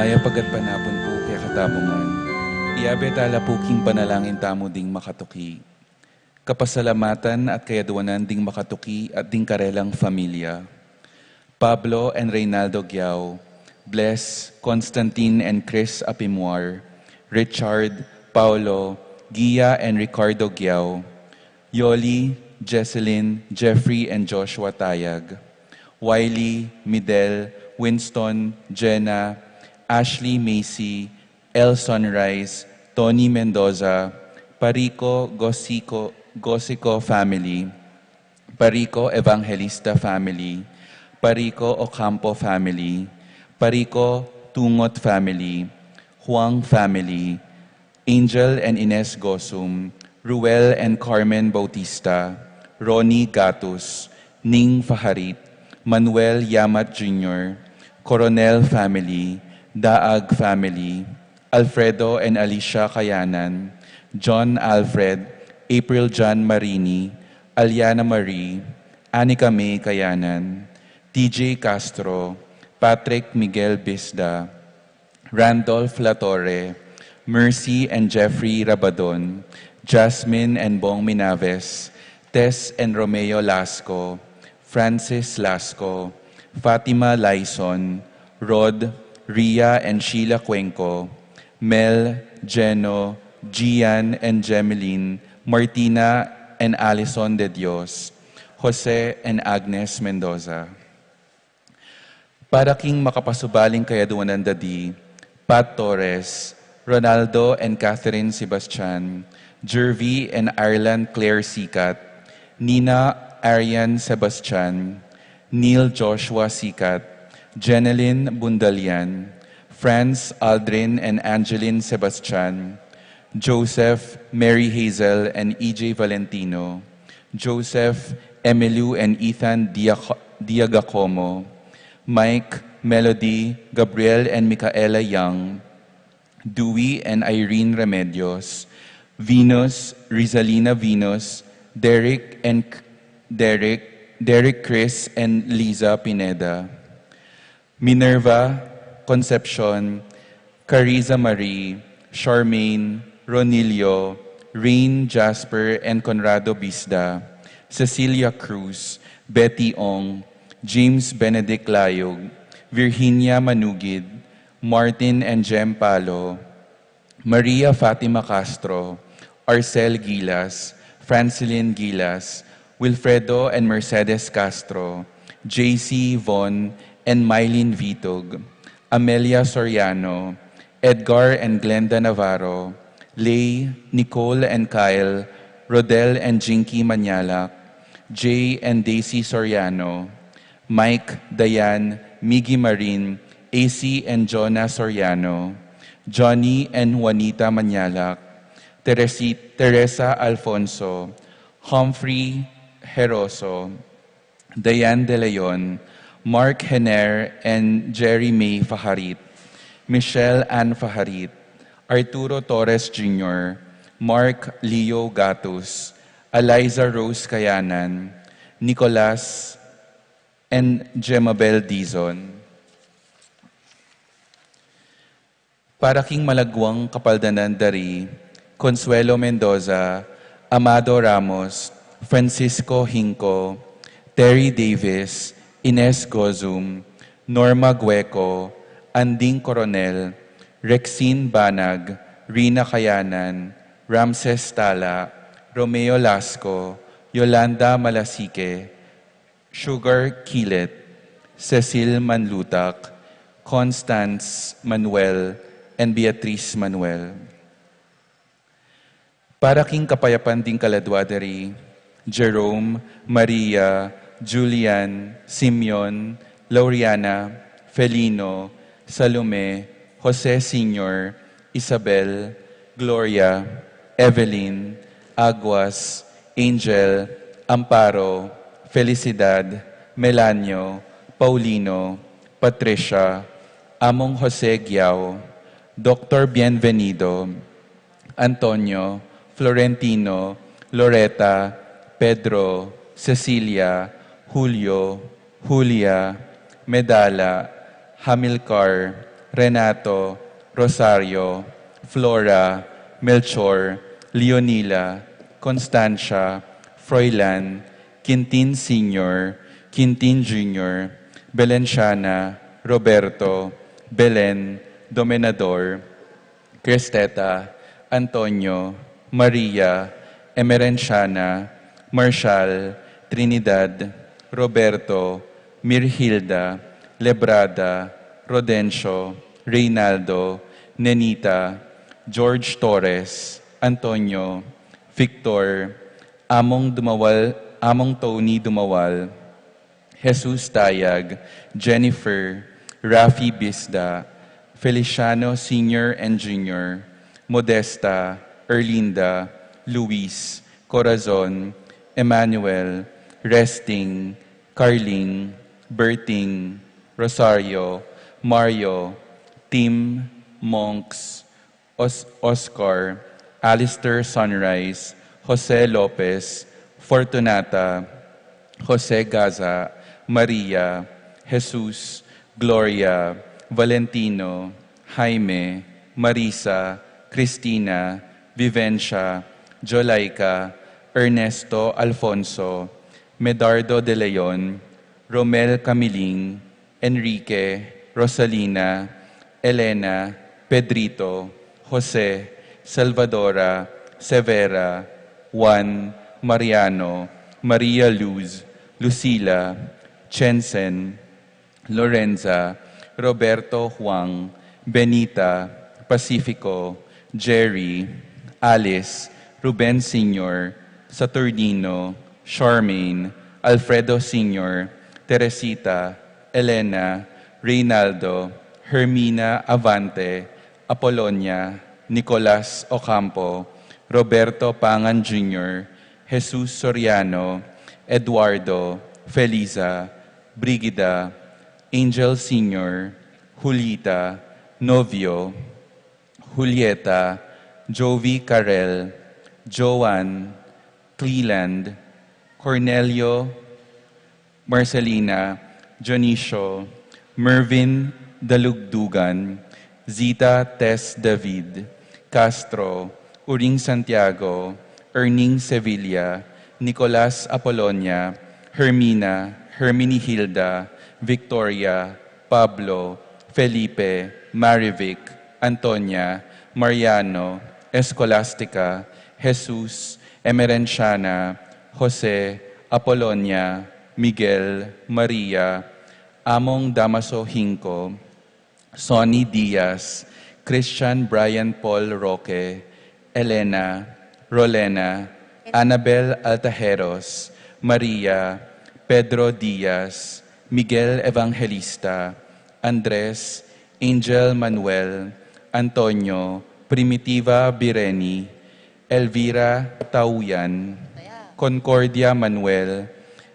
Maya pagat panapon po kaya katabungan. Iabet ala po king panalangin tamo ding makatuki. Kapasalamatan at kayaduanan ding makatuki at ding karelang familia. Pablo and Reynaldo Giao, Bless, Constantine and Chris Apimuar, Richard, Paulo, Gia and Ricardo Giao, Yoli, Jesselyn, Jeffrey and Joshua Tayag, Wiley, Midel, Winston, Jenna, Ashley Macy, El Sunrise, Tony Mendoza, Parico Gosico family, Parico Evangelista family, Parico Ocampo family, Parico Tungot family, Huang family, Angel and Ines Gosum, Ruel and Carmen Bautista, Ronnie Gatus, Ning Faharit, Manuel Yamat Jr., Coronel family, Daag family, Alfredo and Alicia Kayanan, John Alfred, April John Marini, Aliana Marie, Anika May Kayanan, TJ Castro, Patrick Miguel Bisda, Randolph Latorre, Mercy and Jeffrey Rabadon, Jasmine and Bong Minaves, Tess and Romeo Lasco, Francis Lasco, Fatima Laison, Rod, Ria and Sheila Cuenco, Mel, Jeno, Gian and Jemeline, Martina and Alison de Dios, Jose and Agnes Mendoza. Para king makapasubaling kayaduanan dadi, Pat Torres, Ronaldo and Catherine Sebastian, Jervy and Ireland Claire Sikat, Nina Arian Sebastian, Neil Joshua Sikat, Jeneline Bundalian, Franz Aldrin and Angeline Sebastian, Joseph, Mary Hazel and EJ Valentino, Joseph, Emilio and Ethan Diagacomo, Mike, Melody, Gabriel and Micaela Young, Dewey and Irene Remedios, Venus, Rizalina Venus, Derek Chris and Liza Pineda, Minerva, Concepcion, Cariza Marie, Charmaine, Ronilio, Rain Jasper and Conrado Bisda, Cecilia Cruz, Betty Ong, James Benedict Layog, Virginia Manugid, Martin and Jem Palo, Maria Fatima Castro, Arcel Gilas, Francilyn Gilas, Wilfredo and Mercedes Castro, JC Von and Mylene Vitog, Amelia Soriano, Edgar and Glenda Navarro, Lay, Nicole and Kyle, Rodel and Jinky Manyalak, Jay and Daisy Soriano, Mike, Dayan, Miggy Marin, AC and Jonah Soriano, Johnny and Juanita Manyalak, Teresa Alfonso, Humphrey Heroso, Diane De Leon, Mark Henner and Jerry May Faharit, Michelle Ann Faharit, Arturo Torres Jr., Mark Leo Gatus, Eliza Rose Kayanan, Nicolas and Jemabel Dizon. Para king malagwang kapaldanan dari, Consuelo Mendoza, Amado Ramos, Francisco Hinco, Terry Davis, Ines Gozum, Norma Gueco, Anding Coronel, Rexine Banag, Rina Kayanan, Ramses Tala, Romeo Lasco, Yolanda Malasique, Sugar Kilit, Cecil Manlutak, Constance Manuel, and Beatrice Manuel. Para king kapayapan ding kaladwadari, Jerome, Maria, Julian, Simeon, Lauriana, Felino, Salome, Jose Sr., Isabel, Gloria, Evelyn, Aguas, Angel, Amparo, Felicidad, Melanio, Paulino, Patricia, Among Jose Giao, Dr. Bienvenido, Antonio, Florentino, Loretta, Pedro, Cecilia, Julio, Julia, Medala, Hamilcar, Renato, Rosario, Flora, Melchor, Leonila, Constancia, Froilan, Quintin Sr., Quintin Jr., Belenciana, Roberto, Belen, Domenador, Cristeta, Antonio, Maria, Emerenciana, Marshall, Trinidad, Roberto, Mirhilda, Lebrada, Rodencio, Reynaldo, Nenita, George Torres, Antonio, Victor, Among Tony Dumawal, Jesus Tayag, Jennifer, Rafi Bisda, Feliciano Sr. and Jr., Modesta, Erlinda, Luis, Corazon, Emmanuel, Resting, Carling, Berting, Rosario, Mario, Tim, Monks, Oscar, Alistair Sunrise, Jose Lopez, Fortunata, Jose Gaza, Maria, Jesus, Gloria, Valentino, Jaime, Marisa, Cristina, Vivencia, Jolaika, Ernesto Alfonso, Medardo de Leon, Romel Camiling, Enrique, Rosalina, Elena, Pedrito, Jose, Salvadora, Severa, Juan, Mariano, Maria Luz, Lucila, Chensen, Lorenza, Roberto Huang, Benita, Pacifico, Jerry, Alice, Ruben Sr., Saturnino, Charmaine, Alfredo Sr., Teresita, Elena, Reynaldo, Hermina Avante, Apolonia, Nicolas Ocampo, Roberto Pangan Jr., Jesus Soriano, Eduardo, Feliza, Brigida, Angel Sr., Julita, Novio, Julieta, Jovi Carel, Joan, Cleland, Cornelio, Marcelina, Dionisio, Mervin Dalugdugan, Zita Tess David, Castro, Uring Santiago, Erning Sevilla, Nicolas Apolonia, Hermina, Herminihilda, Victoria, Pablo, Felipe, Marivic, Antonia, Mariano, Escolastica, Jesus, Emerenciana, Jose, Apolonia, Miguel, Maria, Among Damaso Hinco, Sonny Diaz, Christian Brian Paul Roque, Elena, Rolena, Annabel Altajeros, Maria, Pedro Diaz, Miguel Evangelista, Andres, Angel Manuel, Antonio, Primitiva Bireni, Elvira Tauyan, Concordia Manuel,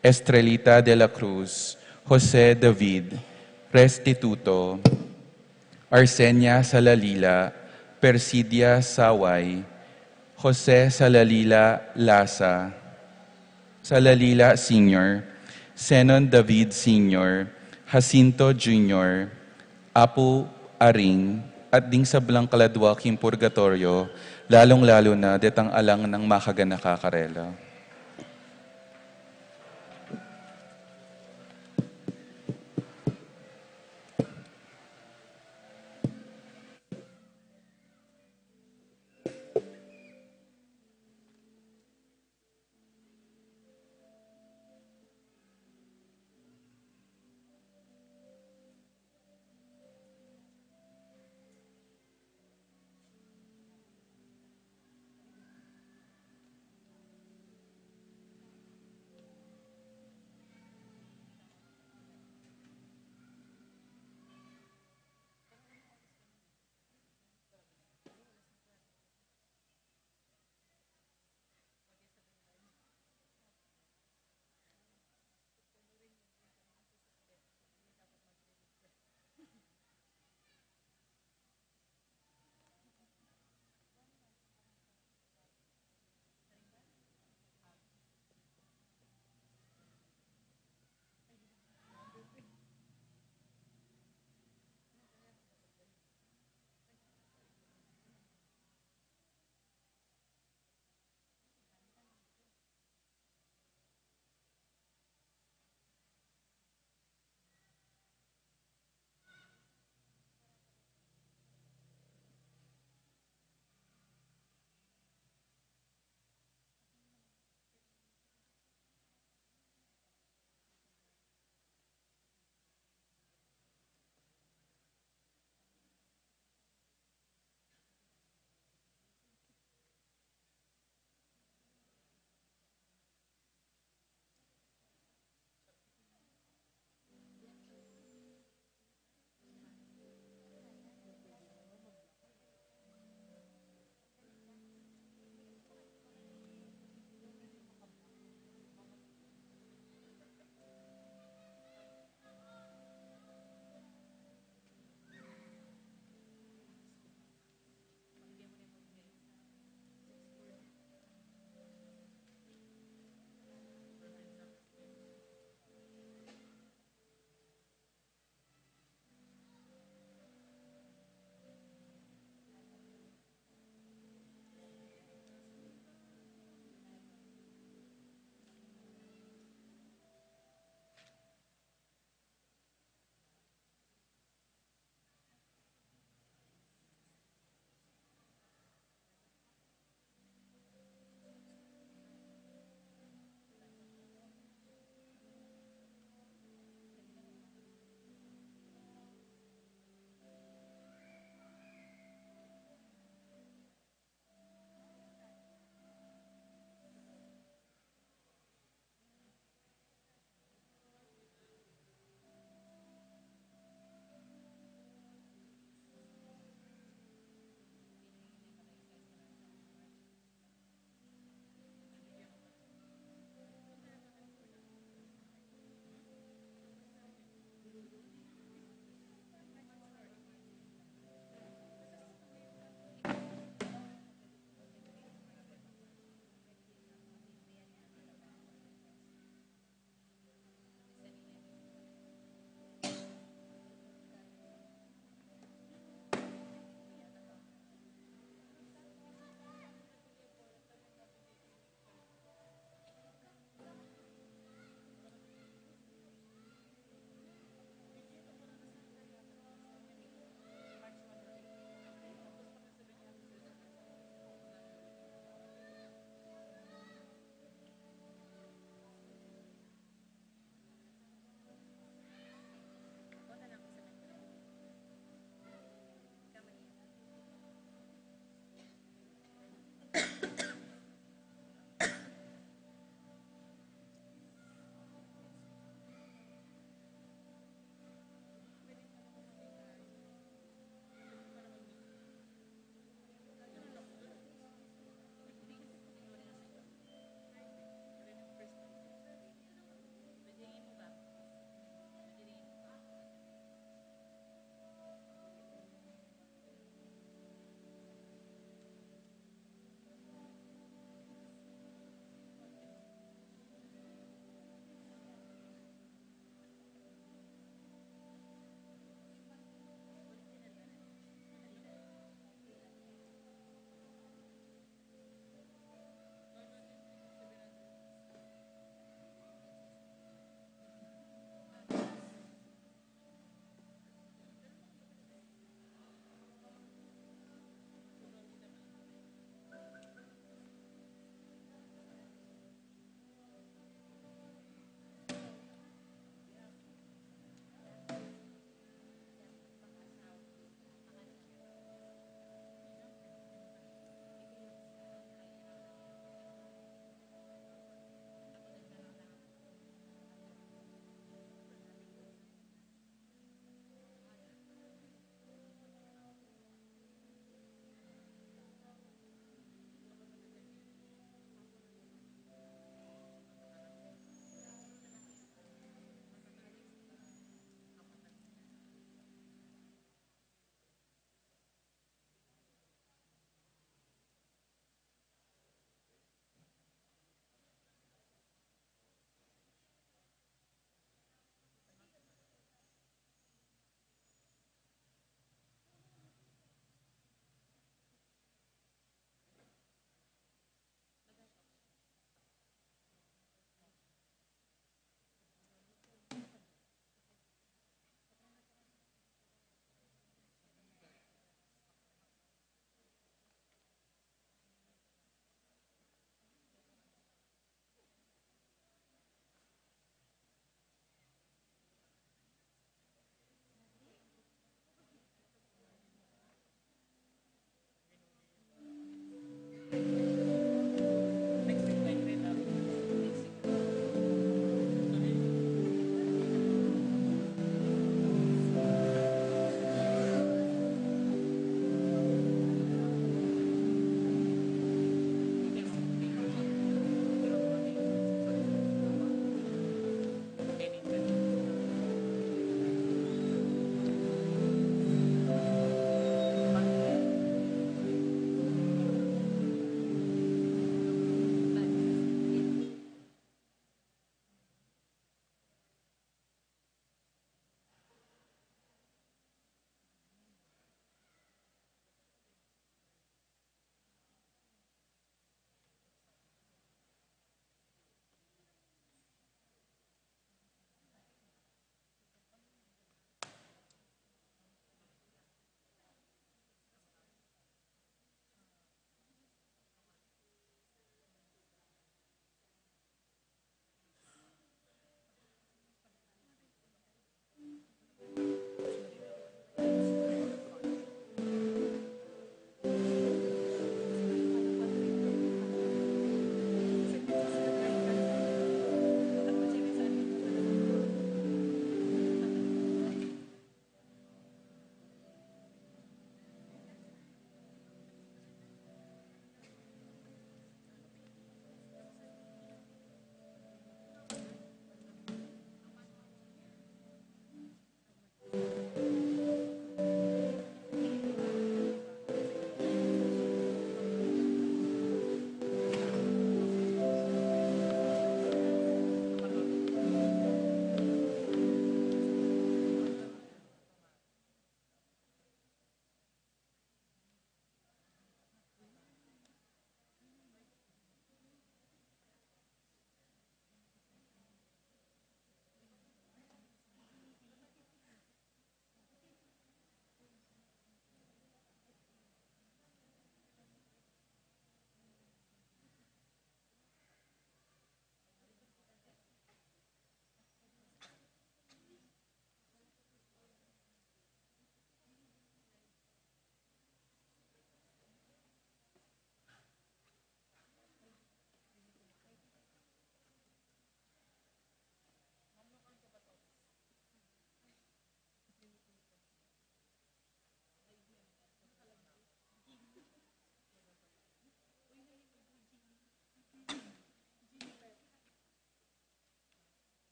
Estrelita de la Cruz, Jose David, Restituto, Arsenia Salalila, Persidia Saway, Jose Salalila Lasa, Salalila Sr., Zenon David Sr., Jacinto Jr., Apu Aring, at ding sa Blancaladuaking Purgatorio, lalong-lalo na detang alang ng makagana kakarela.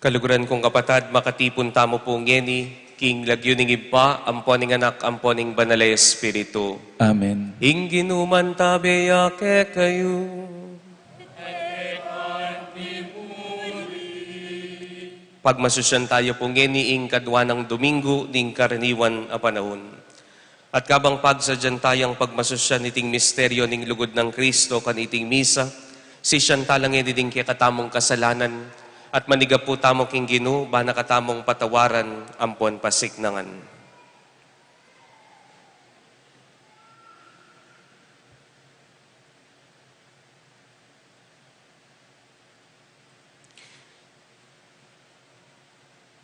Kaluguran kong kapatad, makatipon tamo po ngeni, king lagyuning iba, amponing anak, amponing banalay espiritu. Amen. Ingginuman tabeya ke kayo. Pagmasusyan tayo po ngeni, ing kadwa ng Domingo, ning karaniwan a panahon. At kabang pagsadyan tayang pagmasusyan iting misteryo ning lugod ng Kristo kan iting misa, si talang ding katamong kasalanan, at maniga po tamo king Ginoo, bana katamong patawaran, ampon pasiknangan.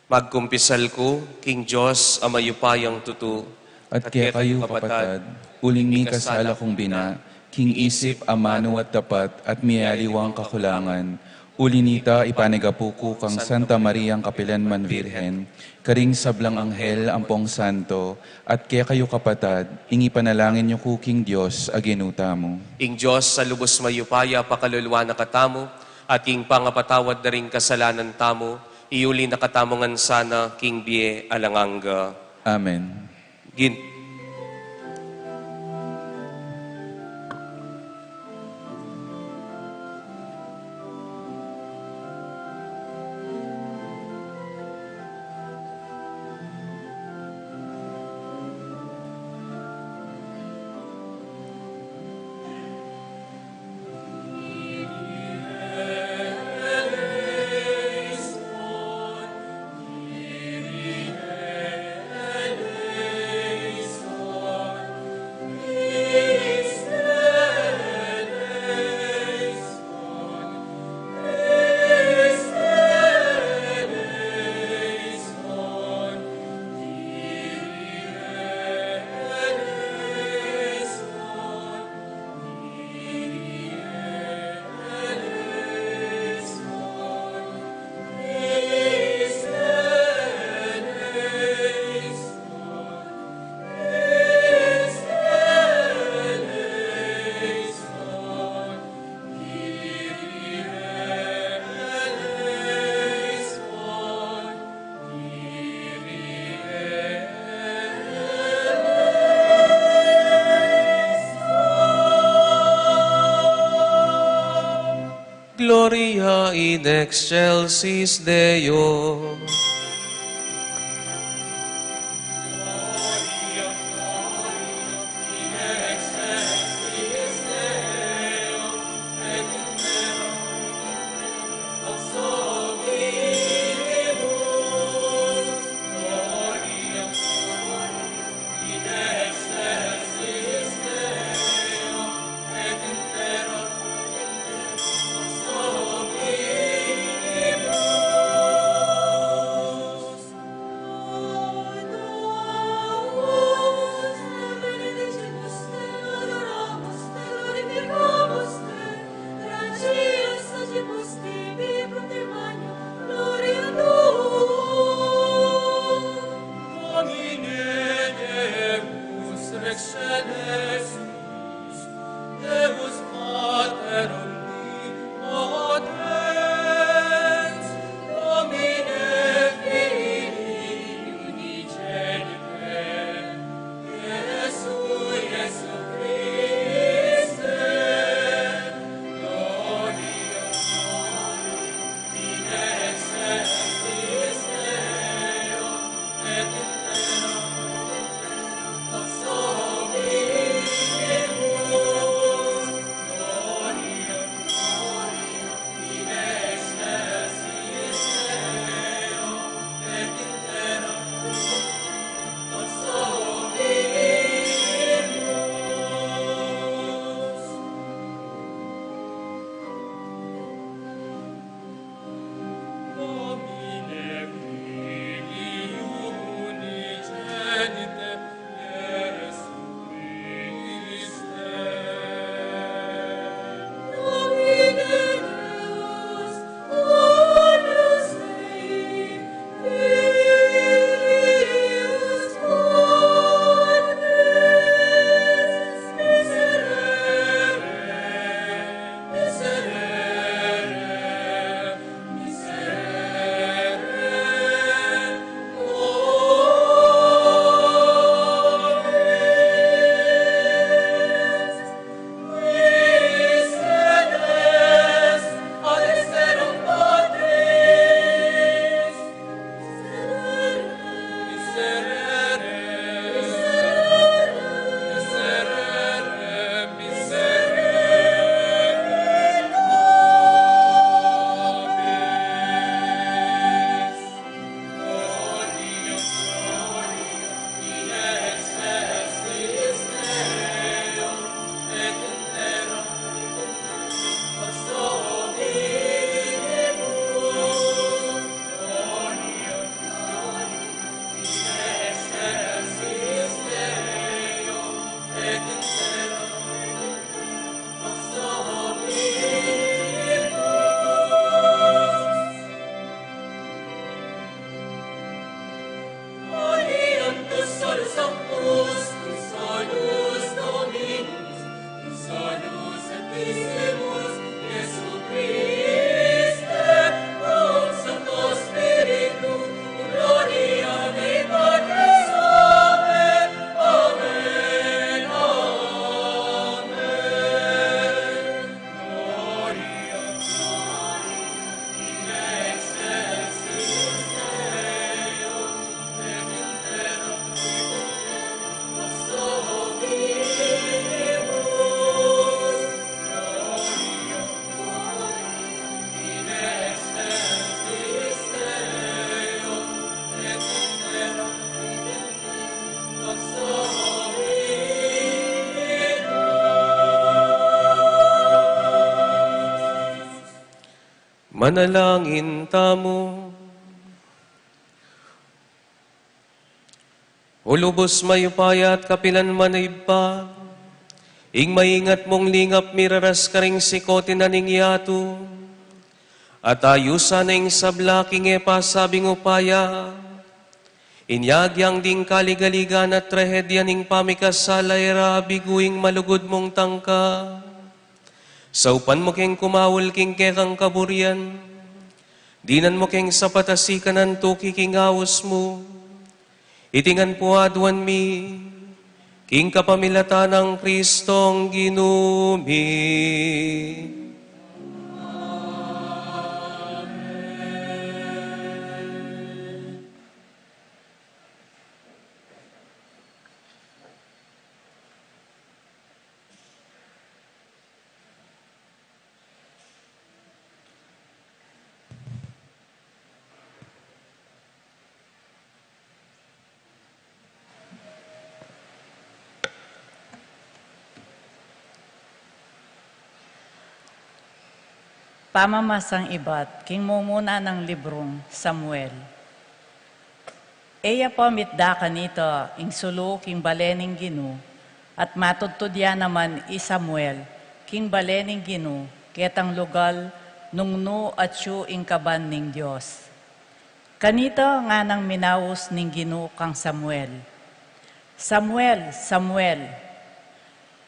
Magkumpisal ko, King Diyos, amayupayang tutu. At kaya kayo kapatad, uling mi kasala kong bina, king isip amano at tapat at miyaliwang kakulangan. Ulinita ipanigapuko kang Santa Mariang Kapilanman Virhen, karing sablang anghel ampong santo, at kaya kayo kapatad, ingi panalangin niyo kuking Diyos aginuta mo. Ing Diyos, sa lubos mayupaya, pakalulwa na katamo, at king pangapatawad na rin kasalanan tamo, iuli na katamongan sana, king Bie Alanganga. Amen. Gloria in excelsis Deo. Manalangin tamo. O lubos mayupaya at kapilan manayba, ing maingat mong lingap miraras ka ring sikotin na ning yato, at ayusan ing sablaking pasabing upaya, inyagyang ding kaligaligan at trahedya ning pamikasalay biguing malugod mong tangka, saupan mo keng kumawal king kekang kaburian, dinan mo keng sapatasikan ang tuki king awos mo, itingan po adwan mi, king kapamilatan ng Kristong ginumi. Pamamasang ibat, king mumuna ng librong Samuel. Eya po mitda kanito, ing sulu king balening ginu, at matutudya naman i Samuel, king balening ginu, ketang lugal, nungnu at siyo ing kaban ning Diyos. Kanito nga nang minawos ning ginu kang Samuel. Samuel, Samuel,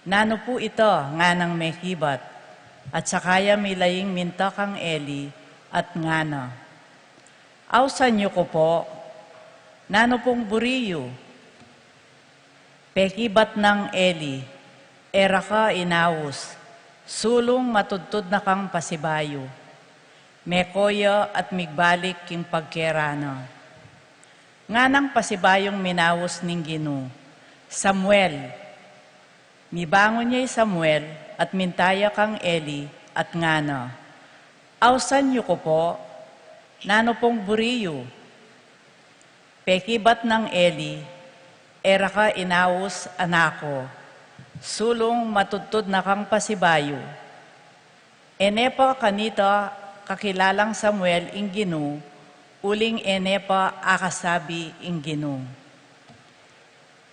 nano po ito nga nang may hibat, at sakaya milaying minta kang Eli at ngana. Awsan niyo ko po, nano pong buriyo, pekibat ng Eli, era ka inawos, sulong matudtod na kang pasibayo, mekoya at migbalik king pagkerana. Nganang pasibayong minawos ning ginu, Samuel, mibangon niya Samuel, at mintaya kang Eli at ngana. Awsan niyo ko po, nano pong buriyo, pekibat ng Eli, era ka inawos anako, sulong matutod na kang pasibayo. Enepa kanita kakilalang Samuel ing ginu, uling enepa akasabi ing ginu.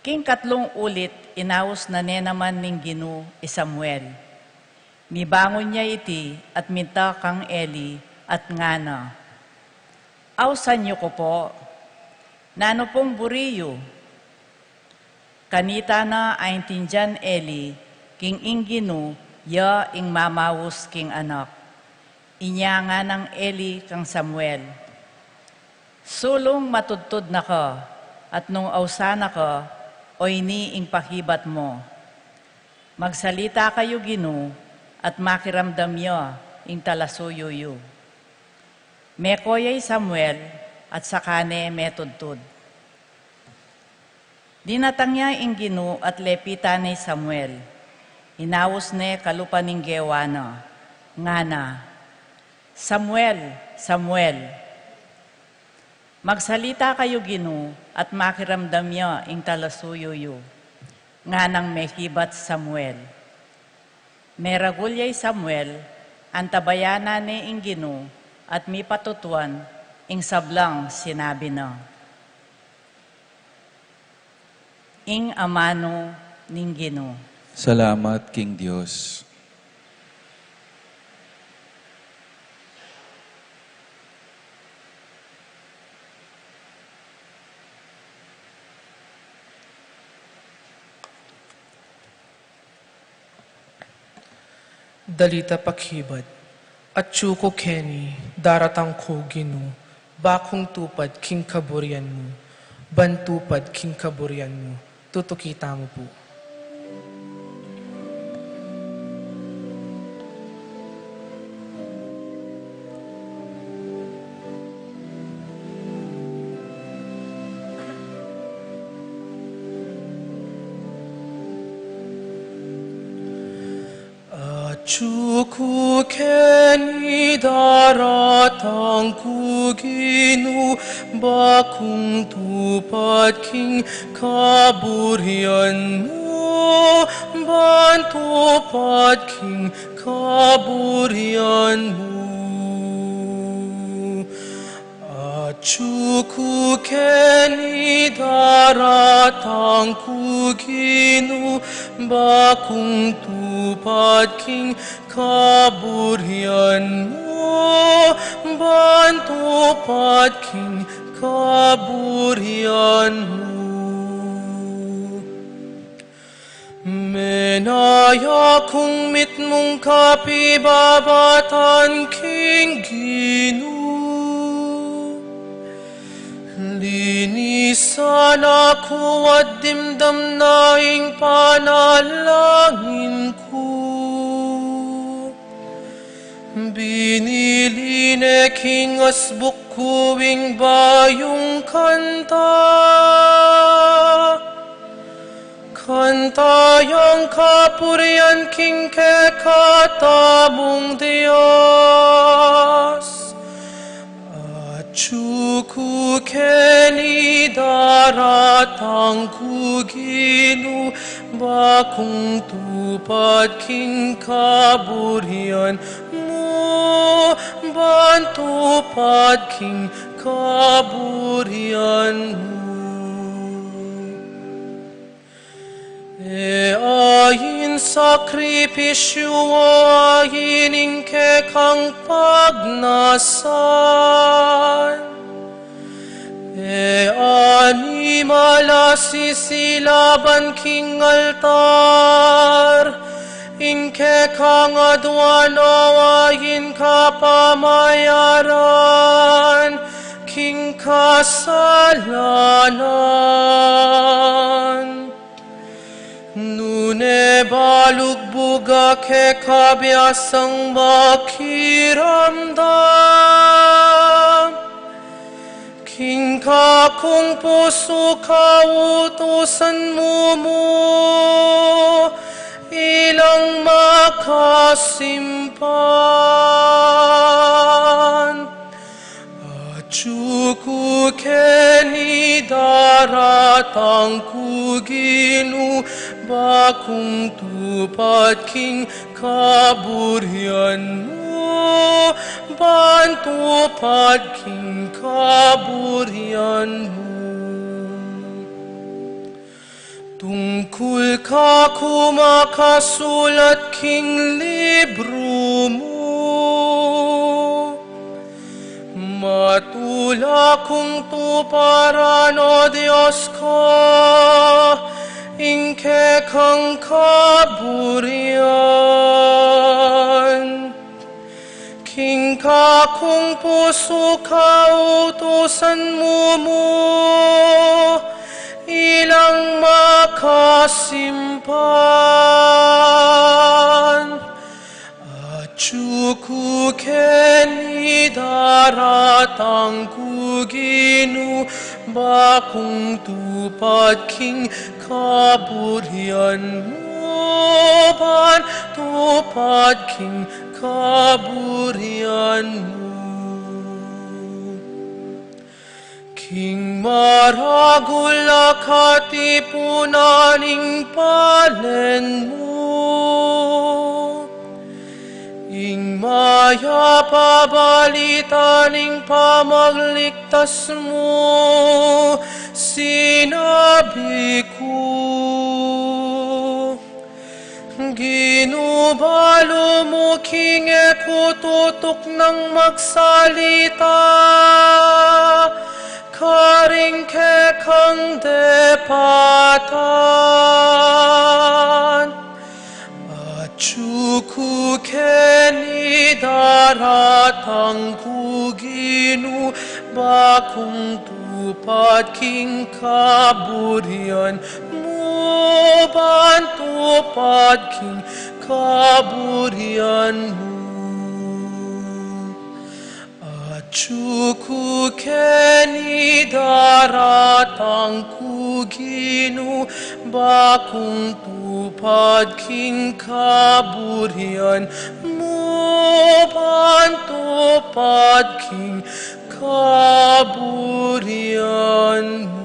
King katlong ulit, inaus na nenaman ning ginu Samuel. Mibangon niya iti at minta kang Eli at ngana. Awsan niyo ko po, nano pong buriyo. Kanita na aintindyan Eli, king ing ginu, ya ing mamawos king anak. Inya nga ng Eli kang Samuel. Sulong matudtod na ka, at nung awsana ka, o ini ing pakibat mo. Magsalita kayo ginu, at makiramdam niyo ing talasuyuyo. Mekoyay Samuel, at sakane metudtud. Dinatang niya ing ginu at lepita ni Samuel. Inawos ne kalupan ning gewana. Ngana, Samuel, Samuel, magsalita kayo ginu at makiramdam niyo ing talasuyuyo. Nga nang mehibat Samuel. Meragulyay Samuel, antabayana ni ing ginu at mipatutuan ing sablang sinabi na. Ing amano ning ginu. Salamat, King Diyos. Dalita pakhibat, at chuko Kenny, daratang ko ginu, bakong tupad king kaburian mo, bantupad king kaburian mo, tutukita mo po. Chuku Kenny daratang kuginu, bakung tupad king kaburian mo, bantupad king kaburian mo. Achuku keni daratang kuginu bakung tupad king kaburian mo bantupad king kaburian mo. Menaya kung mitmong kapibabatan king Ginu. Linisan ako at dimdam naing panalangin ko. Binili king asbuk kuwing bayong kanta. Kantayang kapurian king kekatamong Diyos. Achuku keni daratang kuginu bakung tupad king kaburian mo bantupad king kaburian mo. E ayin sakripisyo ayin ingke kang pagnasan. E animala sisilaban king altar. Ingke kang adwano ayin kapamayaran. King kasalanan. Nune balugbuga ke kabiasang makiramdam. King kakung puso kautusan mo ilang makasimpan. Achuku keni daratang kuginu bakung tupad king kaburian mo bantupad king kaburian mo. Tungkol ka kumakasulat king libro mo. Matula kong tuparan o Diyos ko, ingke kang kaburian. King kakung puso kautusan mo ilang makasimpan. Achuku keni daratang kuginu bakung tupad king kaburian mo bantupad king kaburian mo. King maragul katipunaning palen mo. Ing maya pabalitaning pamagligtas mo, sinabi ko. Ginubalo mo king ekututok ng magsalita, karing kekang depatan. Achuku keni daratang kuginu bakung tupad king kaburian mo bantupad king kaburian mo. Achuku keni daratang kuginu bakung tupad king kaburian mo bantupad king kaburian mo.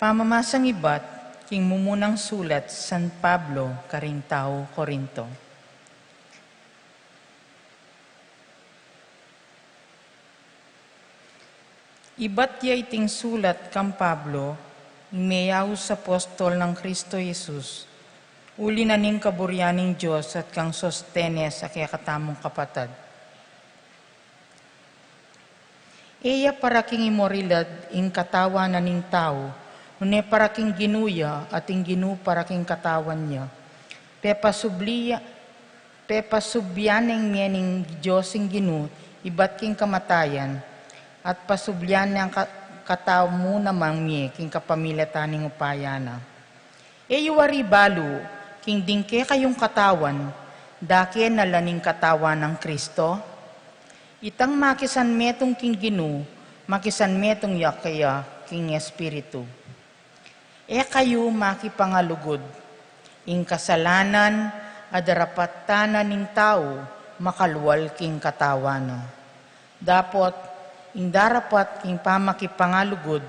Pamamasang ibat, king mumunang sulat San Pablo, karing tao Korinto. Ibat ya iting sulat kang Pablo, imayaw sa apostol ng Kristo Jesus, uli na ning kaburyaning Diyos at kang Sostenes sa katamong kapatad. Eya para king imorilad ing katawa na ning tao, nune para king ginuya at ing ginu para king katawan niya. Pepasubyan ng miyaning Diyos ing ginu, ibat king kamatayan, at pasubyan ng kataw mo namang miye king kapamilataning upayana. Eyo wari balu, king dingke kayong katawan, dake na laning katawan ng Kristo. Itang makisan metong king ginu, makisan metong yakaya king espiritu. E kayo makipangalugod, ing kasalanan adarapatanan ning tao, makalwal king katawana. Dapot, ing darapat king pamakipangalugod,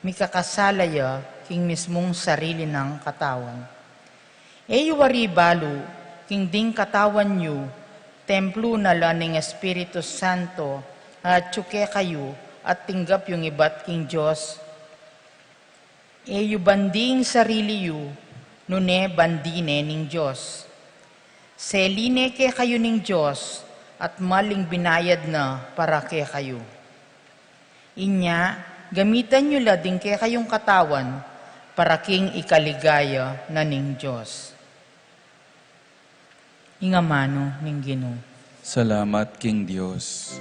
mikakasalaya king mismong sarili ng katawan. Eyo wari balu, king ding katawan nyo, templo na laning Espiritu Santo, at tsuke kayo, at tinggap yung ibat king Diyos. Eyo banding sarili yu, nune bandine ning Diyos. Seline ke kayo ning Diyos, at maling binayad na para ke kayo. Inya, gamitan nyo lading ke kayong katawan, para king ikaligaya na ning Diyos. Ingamano ning Ginoo. Salamat, King Diyos.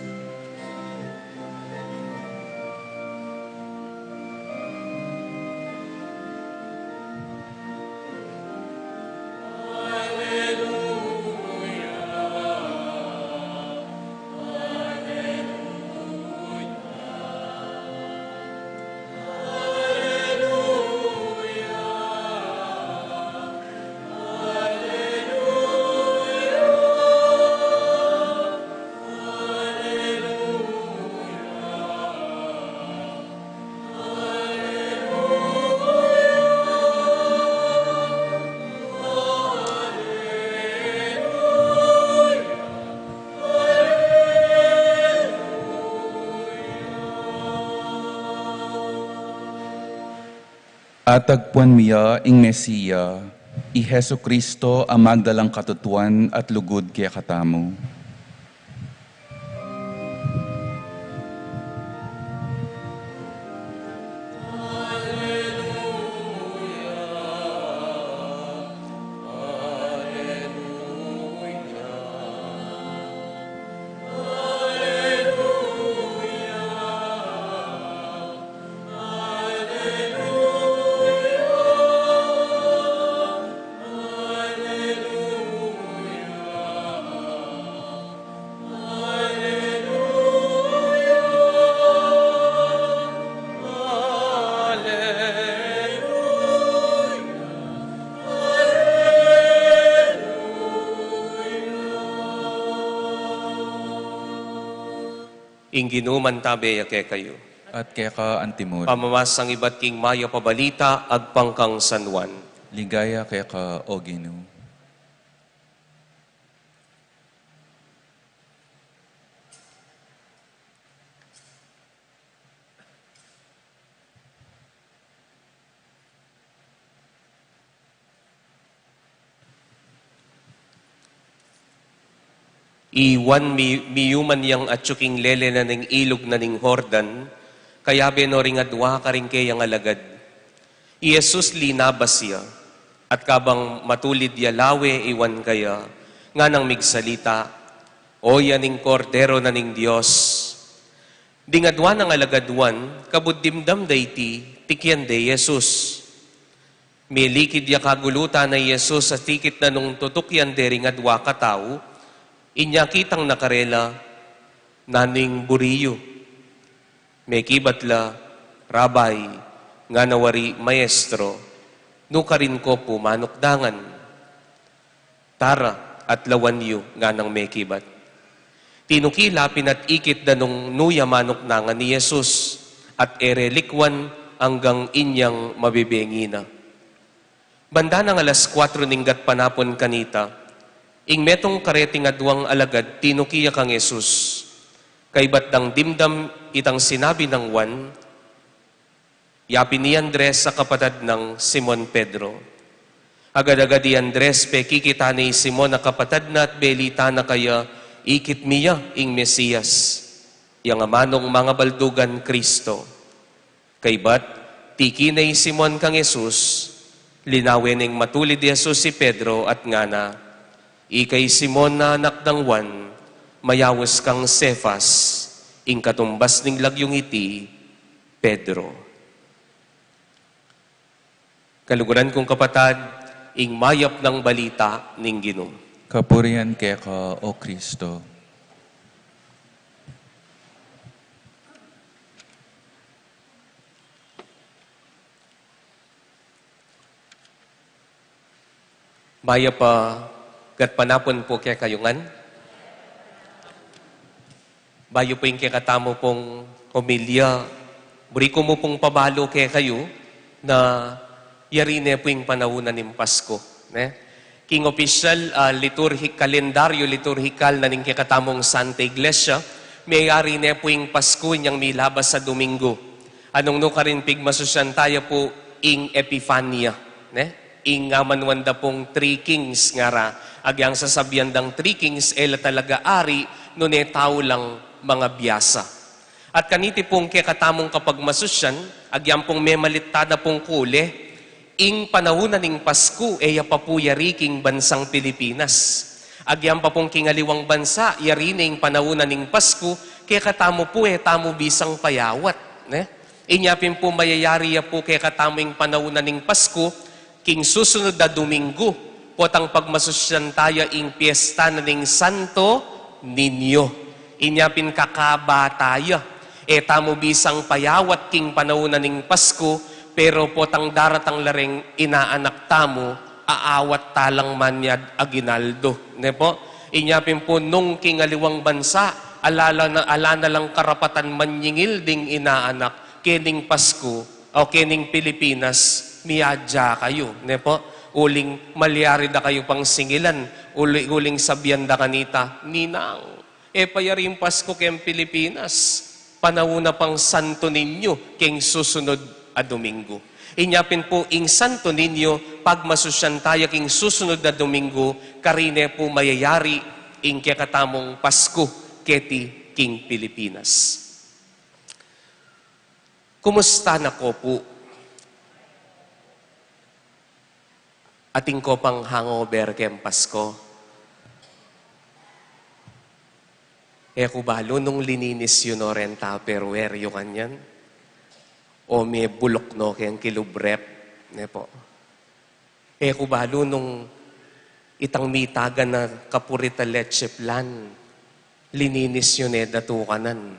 Atagpuan miya ing Mesiya, i Hesu Kristo ang magdalang katutuan at lugod kaya katamo. Ing ginuman tabi yake kayo. At kaya ka antimod, Pamamasang ibat king maya pabalita, agpangkang San Juan. ligaya kaya ka o Ginoo. Iwan miyuman yang atsuking lele na ning ilog na ning Hordan, kaya benoring adwa karing kayang alagad. I Jesus linabas siya, at kabang matulid ya lawe iwan kaya, nga nang migsalita, o yaning kordero na ning Diyos. Dingadwa ng alagadwan, kabuddimdam dayti, tikyan de Jesus. Milikid ya kaguluta na Jesus sa tikit na nung tutukyan de ringadwa katao, inya kitang nakarela, naning buriyo. May kibatla, rabay, nga nawari maestro, nukarin ko pumanukdangan. Tara at lawanyo nga nang may kibat. Tinukila pinat ikit na nung nuya manukdangan ni Jesus, at erelikwan hanggang inyang mabibengi na. Banda ng alas 4 ninggat panapon kanita, ing metong kareting adwang alagad tinukiya kang Jesus. Kay batdang dimdam itang sinabi ng Juan, yapi ni Andres sa kapatid ng Simon Pedro. Agad-agad di Andres pe kikita ni Simon na kapatid na at belita na kaya ikit miya ing Mesiyas, yang amanong mga baldugan Kristo. Kay bat, tiki na Simon kang Jesus, linawin ing matulid di Jesus si Pedro at nga na, ikay Simon na anak ng Juan, mayawis kang Cefas, ing katumbas ning lagyong iti, Pedro. Kaluguran kong kapatad, ing mayap ng balita ning Ginoo. Kapurihan kay ka, O Kristo. Mayap gat panapon po kaya kayungan. Bayo po yung kaya katamo pong homilya. Buriko mo pong pabalo kaya kayo na yarine po yung panawunan ng Pasko. King official kalendaryo liturhikal na ning kakatamong Santa Iglesia, may yarine po yung Pasko niyang milabas sa Domingo. Anong no ka rin pigmasusyan tayo po ing Epifania. Ing manwanda pong Three Kings nga ra. Agyang sasabihan ng Three Kings, ela talaga ari, nune tao lang mga biyasa. At kaniti pong kakatamong kapag masusyan, agyang pong memalitada pong kule, ing panahuna ning Pasko, eya pa po yari king bansang Pilipinas. Agyang pa pong kingaliwang bansa, yari ning panahuna ning Pasko, kaya katamo po tamo bisang payawat. Inyapin po mayayari po kaya katamo ing panahuna ning Pasko, king susunod na Domingo, potang pagmasusyan tayo ing piyesta na ning Santo Niño. Inyapin kakabataya. Tamo bisang payawat king panahuna ning Pasko, pero potang daratang laring inaanak tamo, aawat talang manyad aginaldo. Po? Inyapin po nung kingaliwang bansa, ala na lang karapatan manyingil ding inaanak, kening Pasko, o kening Pilipinas, miyadya kayo. Po? Uling malyari da kayo pang singilan, uling sabihan da kanita, ninang, payaring Pasko kem Pilipinas, panahuna pang Santo Niño, king susunod a Domingo. Inyapin po, ing Santo Niño, pagmasusyan tayo king susunod na Domingo, karine po mayayari ing kakatamong Pasko, keti king Pilipinas. Kumusta na ko po? Ating ko pang hangover kem Pasko. Kubalo nung lininis yun o rin Tupperware yung kanyan. O may bulok no kayang kilubrep. Po. Kubalo nung itang mitagan na kapurita leche plan. Lininis yun datukanan.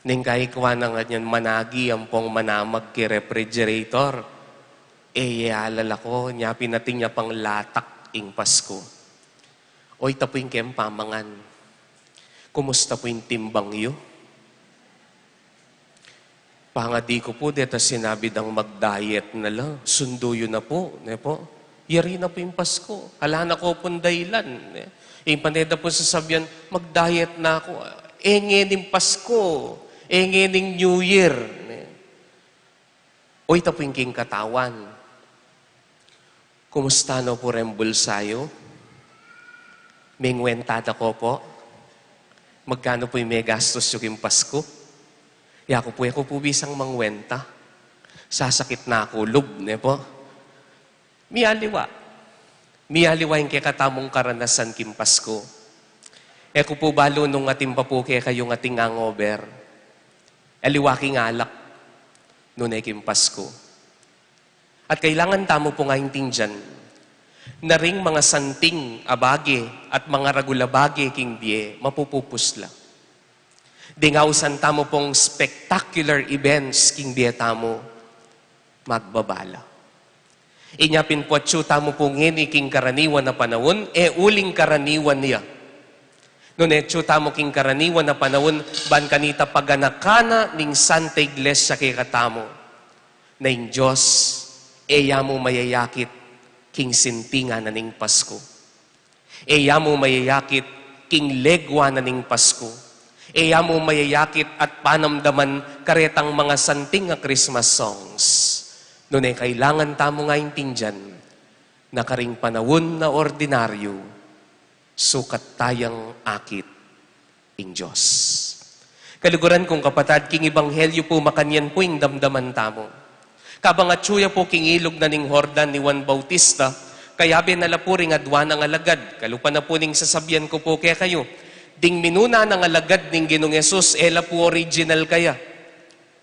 Ning kahikwa na nga yan managi ang pong manamag ki refrigerator. Alala ko, niya pinating niya pang latak ing Pasko. Oy, tapuin kem pamangan. Kumusta po yung timbang yo? Pangadi ko po, dito sinabi dang mag-diet na lang. Sundo yun na po. Yari na po yung Pasko. Hala na ko pong dahilan. Yung paneda po sasabihan, mag-diet na ako. Ngening Pasko. Ngening New Year. Oy, tapo yung king katawan. Kumusta no po rin bulsayo? May ngwentada ko po. Magkano po yung may gastos yung Pasko? Ako po bisang mangwenta. Sasakit na ako, lub, po. Miyaliwa. Miyaliwa yung kakatamong karanasan kim Pasko. Ako po balo nung ating papo kaya kayong ating hangover. Aliwaking alak. Noon ay kim Pasko. At kailangan tamo po nga hinting na ring mga santing abage at mga ragulabage king biye, mapupupusla. Dingausan tamo pong spectacular events king biye tamo, magbabala. Inyapin po at tamo pong ngini king karaniwan na panahon, uling karaniwan niya. Noon tamo king karaniwan na panahon, ban kanita paganakana ning Santa Iglesia kay katamo. na ing Diyos, eya mo mayayakit king sintinga na ning Pasko. Eya mo mayayakit king legwa na ning Pasko. Eya mo mayayakit at panamdaman karetang mga santing nga Christmas songs. Noon ay kailangan tamo nga intindihan na karing panawon na ordinaryo, sukat tayang akit ing Diyos. Kaluguran kong kapatad, king Ebanghelyo po makanyan po ing damdaman tamo. Kabangatsuya po king ilog na ning Jordan ni Juan Bautista, kaya binala po ring adwa ng alagad. Kalupa na po ning sasabyan ko po kaya kayo. Ding minuna ng alagad ning Ginong Yesus, ela po original kaya.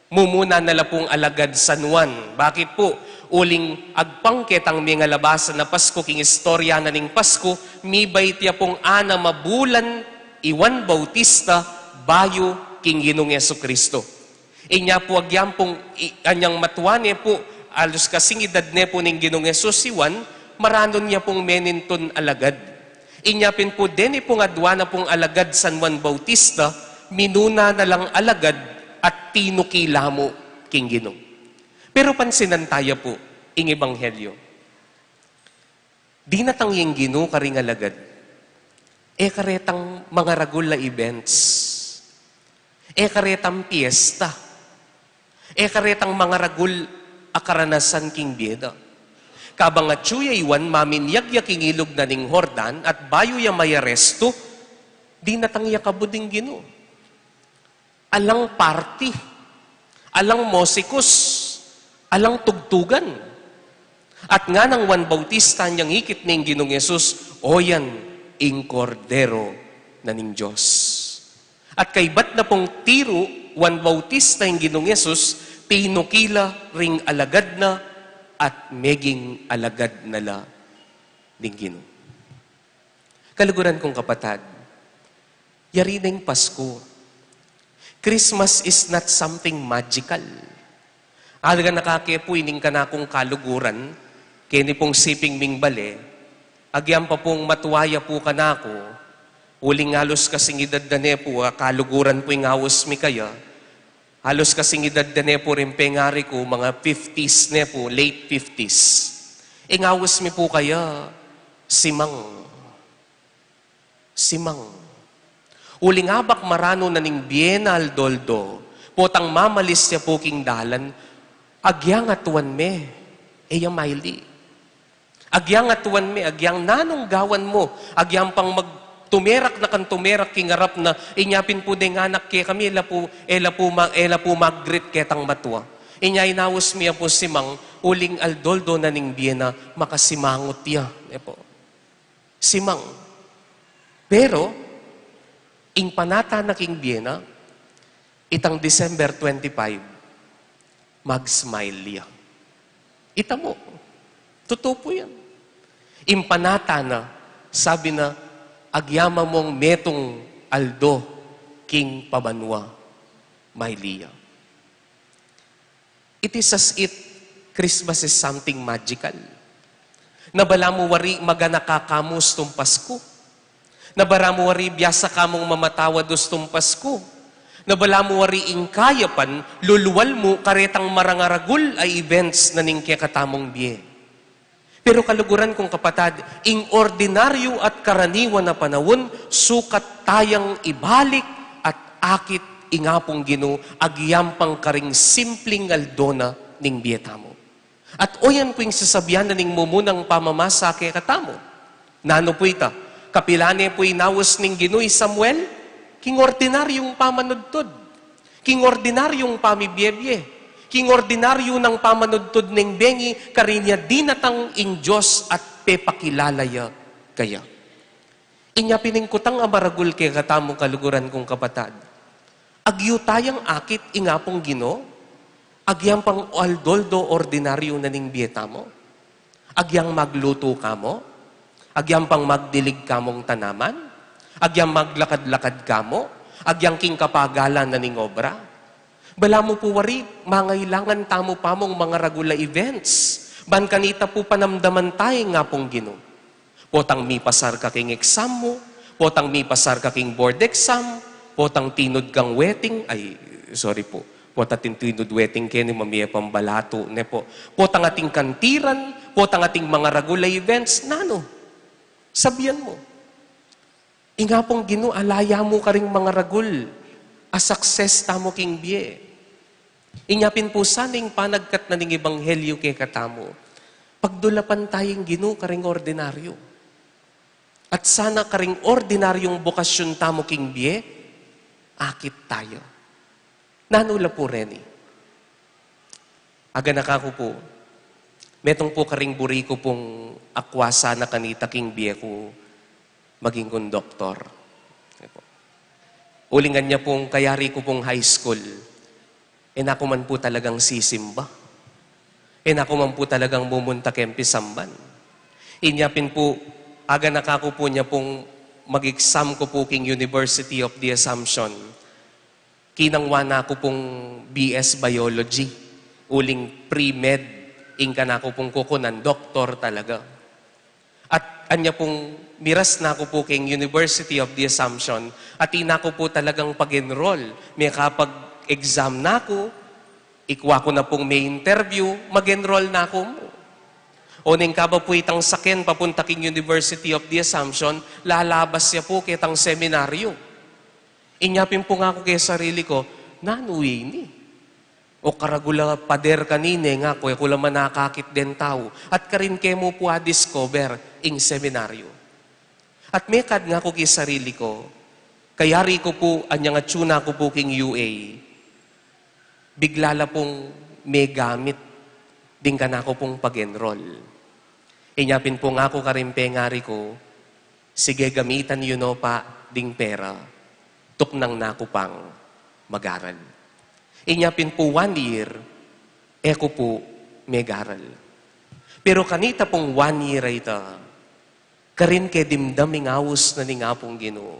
Mumuna nala pong alagad San Juan. Bakit po? Uling agpangket ang mga labasan na Pasko, king istorya na ning Pasko, mibay tiya pong ana mabulan, Juan Bautista, bayo king Ginong Jesucristo. Inya po agyam pong anyang matuan po, alos kasing edad ne po ning Ginong Yesus si Juan, maranon niya pong meninton alagad. Inya pin po din pong adwa na pong alagad San Juan Bautista, minuna na lang alagad at tinukila mo king Ginong. Pero pansinan tayo po, ing Ebanghelyo. Di natang yung Ginoo karing alagad, karetang mga ragul na events, karetang piyesta, karetang mga ragul akaranasan king bieda. Kabangatsuya iwan maminyag king ilog na ning Jordan at bayo ya may aresto, di natang yakabuding Ginoo. Alang party, alang musikus, alang tugtugan. At nga ng Juan Bautista niyang hikit ning Ginong Yesus, oyan ing kordero na ning Diyos. At kay bat na pong tiro, Juan Bautista ing Ginong Yesus, pinukila ring alagad na at meging alagad nala ning Ginoo. Kaluguran kong kapatid, yari na yung Pasko. Christmas is not something magical. Alaga nakakepo ining ka na akong kaluguran, kini pong siping ming bale, agyam pa pong matuwaya po ka na ako, uling halos kasing edad na ne po, kaluguran po yung hawas mi kaya, halos kasing edad na ne po rin pengari ko, mga 50s ne po, late 50s. Ingawas mi po kaya, simang. Uling habak marano na ning bienal doldo, potang mamalis niya po king dalan, agyang atuan me, yung maili. Agyang atuan me, agyang nanong gawan mo, agyang pang tumerak na kan tumerak king arap na inyapin po ding anak kaya kami, ela po mag-greet ketang matwa. Inya inawas miya po simang, uling aldoldo na ning biena, makasimangot ya. Po. Simang. Pero, ing panata na king biena, itang December 25, mag-smile ya. Ita mo, totoo po yan. Impanata na, sabi na, agyama mong metong aldo, king pabanwa, Maylea. It is as if Christmas is something magical. Nabala mo wari maganakakamos tung Pasko. Nabala mo wari biyasa kamong mamatawa dos tung Pasko. Nabala mo wari ingkayapan, luluwal mo karetang marangaragul ay events na ning katamong biye. Pero kaluguran kong kapatid, ing ordinaryo at karaniwan na panahon, sukat tayang ibalik at akit ingapong Ginoo, agyampang karing simpleng aldona ning biyetamo. At oyan po yung sasabihan na ning mumunang pamamasa kay katamo. Nano po ita, kapilane po inawas ning Ginoo Samuel, king ordinaryong pamanudtod, king ordinaryong pamibiyebye, king ordinaryo ng pamanudtod ng bengi, karinya dinatang ing Diyos at pepakilalaya kaya. Inya piningkutang amaragul kay katamong kaluguran kong kapatid. Agyo tayang akit ingapong Ginoo, agyang pang aldoldo ordinaryo na ning biyeta mo, agyang magluto ka mo, agyang pang magdilig ka mong tanaman, agyang maglakad-lakad ka mo, agyang king kapagalan na ning obra. Bala mo po wari, mangailangan tamo pa mong mga ragula events. Ban kanita po panamdaman tayo nga pong Ginoo. Potang mi pasar ka king exam mo, potang mi pasar ka king board exam, potang tinod kang wedding, pot ating tinudweting kini mamiya pambalato, ne po. Pot ang ating kantiran, pot ang ating mga regular events, nano? Sabihan mo. Inga pong Ginoo, alaya mo ka ring mga ragul, a success tamo king biye. Inyapin po saning panagkat na ning ebanghelyo kay katamo. Pagdulapan tayong Ginoo ka ring ordinaryo. At sana ka ring ordinaryong bokasyon tamo king biye, akit tayo. Nanula po Reni. Aga nakako po, metong po ka ring buri ko pong akwasa na kanita king biye ko, maging konduktor. Ulingan niya pong kayari ko pong high school. Ako man po talagang sisimba. Ako man po talagang mumunta kempi samban. Inyapin po, aga nakako po niya pong mag-exam ko po king University of the Assumption. Kinangwana ko pong BS Biology. Uling pre-med. Ingka na ko pong kukunan, doktor talaga. At anya pong miras na ako po king University of the Assumption at ina ko po talagang pag-enroll. May kapag-exam na ako, ikwa ko na pong may interview, mag-enroll na ako mo. O ning kaba po itang sakin papunta king University of the Assumption, lalabas siya po kitang seminaryo. Inyapin po nga ako kay sarili ko, nanuwi ni. O karagula pader kanine nga ko, kula manakakit den tao. At karin ke mo po discover ing seminaryo. At mekad nga ko kay sarili ko, kayari ko po, anyang atsuna ko po king UA, biglala pong may gamit, ding ka na ko pong pag-enroll. Inyapin po nga ko karimpengari ko, sige gamitan yun o pa ding pera, tuknang na ko pang mag-aral. Inyapin po 1 year, eko po may garal. Pero kanita pong 1 year ay ita, karin ke dimdaming awos na ni nga pong Ginoo.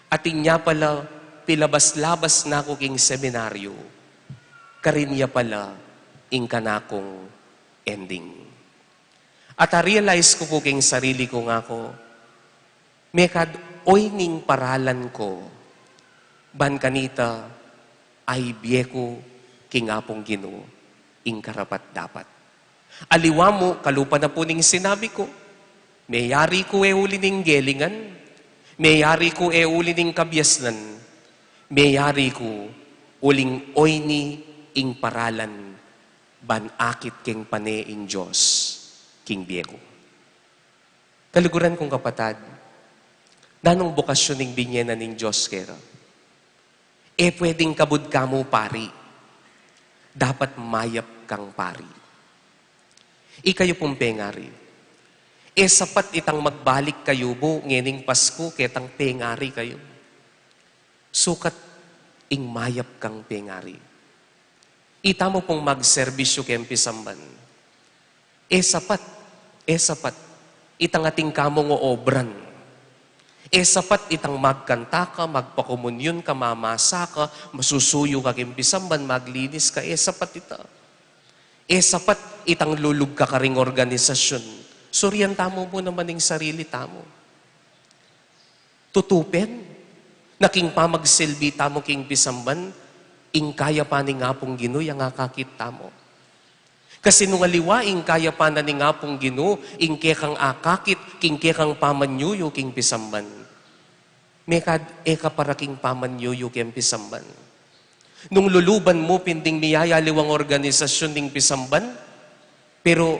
At inya pala, pilabas-labas na ko king seminaryo, karin niya pala, ing kanakong ending. At realize ko po king sarili ko nga ko, mekad oy ning paralan ko, ban kanita, ay biyeko kingapong Ginoo, ing karapat dapat. Aliwa mo, kalupa na po ning sinabi ko, mayari ko uli ning gelingan, mayari ko uli ning kabyasnan, mayari ko uling oyni ing paralan, ban akit king pane ing Diyos, king biyeko. Kaluguran kong kapatad, nanong bokasyon ning binyena ning Diyos kera? Pwedeng kabud ka mo pari. Dapat mayap kang pari. Ikayo pong pengari. Sapat itang magbalik kayo mo, ngening Pasko, ketang pengari kayo. Sukat ing mayap kang pengari. Ita mo pong magserbisyo kempi samban. Sapat. Itang ating kamong obran. Sapat itang magkanta ka, magpakomunyon ka, mamasa ka, masusuyo ka kimpisamban, maglinis ka, sapat ita. Sapat itang lulug ka karing organisasyon. Suryan tamo mo naman ng sarili tamo. Tutupen, naking pamagsilbi tamo king pisamban, ing kaya pa ni nga pong Ginoo, yang akakit tamo. Kasi nung aliwaing kaya pa na ni nga pong Ginoo, ing kekang akakit, king kekang pamanyuyo king pisamban. Mekad eka para king pamanyuyo king pisamban. Nung luluban mo, pinding miyayaliwang organisasyon ning pisamban, pero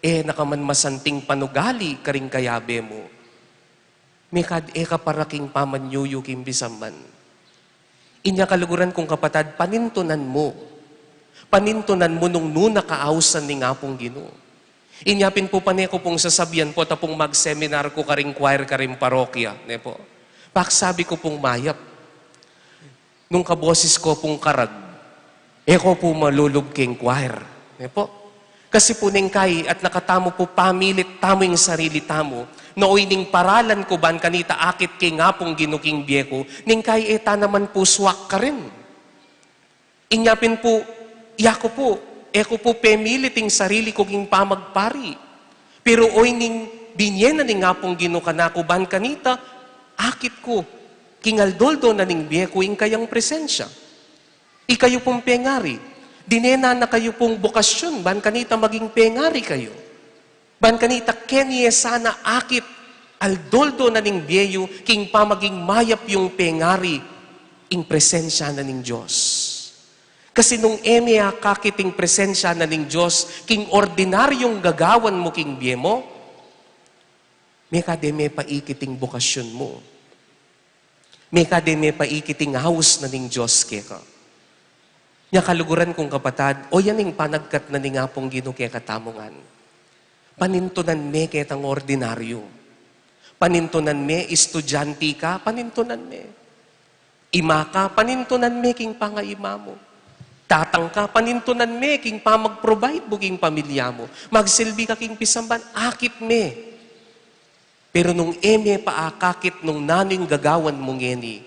nakamanmasanting panugali karing kayabe mo. Mekad eka para king pamanyuyo king pisamban. Inya kaluguran kong kapatad, panintunan mo. Panintunan mo nung nakaawasan ni nga pong Ginoo. Inyapin po paneko pong sasabihan po, tapong mag-seminar ko karing choir, karing parokya. Ne po. Paksabi ko pong mayap. Nung kaboses ko pong karag, eko po malulog king choir. Ne po. Kasi po ning kay at nakatamo po pamilit tamo yung sarili tamo, nooy ning paralan ko ban kanita akit king nga pong Ginoo king biyeko, ning kay eta naman po swak ka rin. Inyapin po, eko po pemiliting sarili ko king pamagpari. Pero oy ning binyena ning nga pong Ginoo kanako ban kanita, akit ko, king aldoldo na ning biyeko ing kayang presensya. Ikayo pong pengari. Dinena na kayo pong bukasyon. Ban kanita maging pengari kayo. Ban kanita kenye sana akit aldoldo na ning biyeyo king pamaging mayap yung pengari ing presensya na ning Diyos. Kasi nung emya kakiting presensya na ning Diyos, king ordinaryong gagawan mo king biye mo, may kademe paikiting bukasyon mo. May kademe paikiting house na ning Diyos keka. Nya kaluguran kong kapatad, o yan yung panagkat na ni nga pong Ginoo kaya katamungan. Panintunan me ketang ordinaryo. Panintunan me, estudyante ka, panintunan me. Ima ka, panintunan me king pangaima mo. Tatang ka, panintunan me king pamag-provide mo king pamilya mo. Magsilbi ka king pisamban, akit me. Pero nung eme paakakit nung naning gagawan mong ngeni,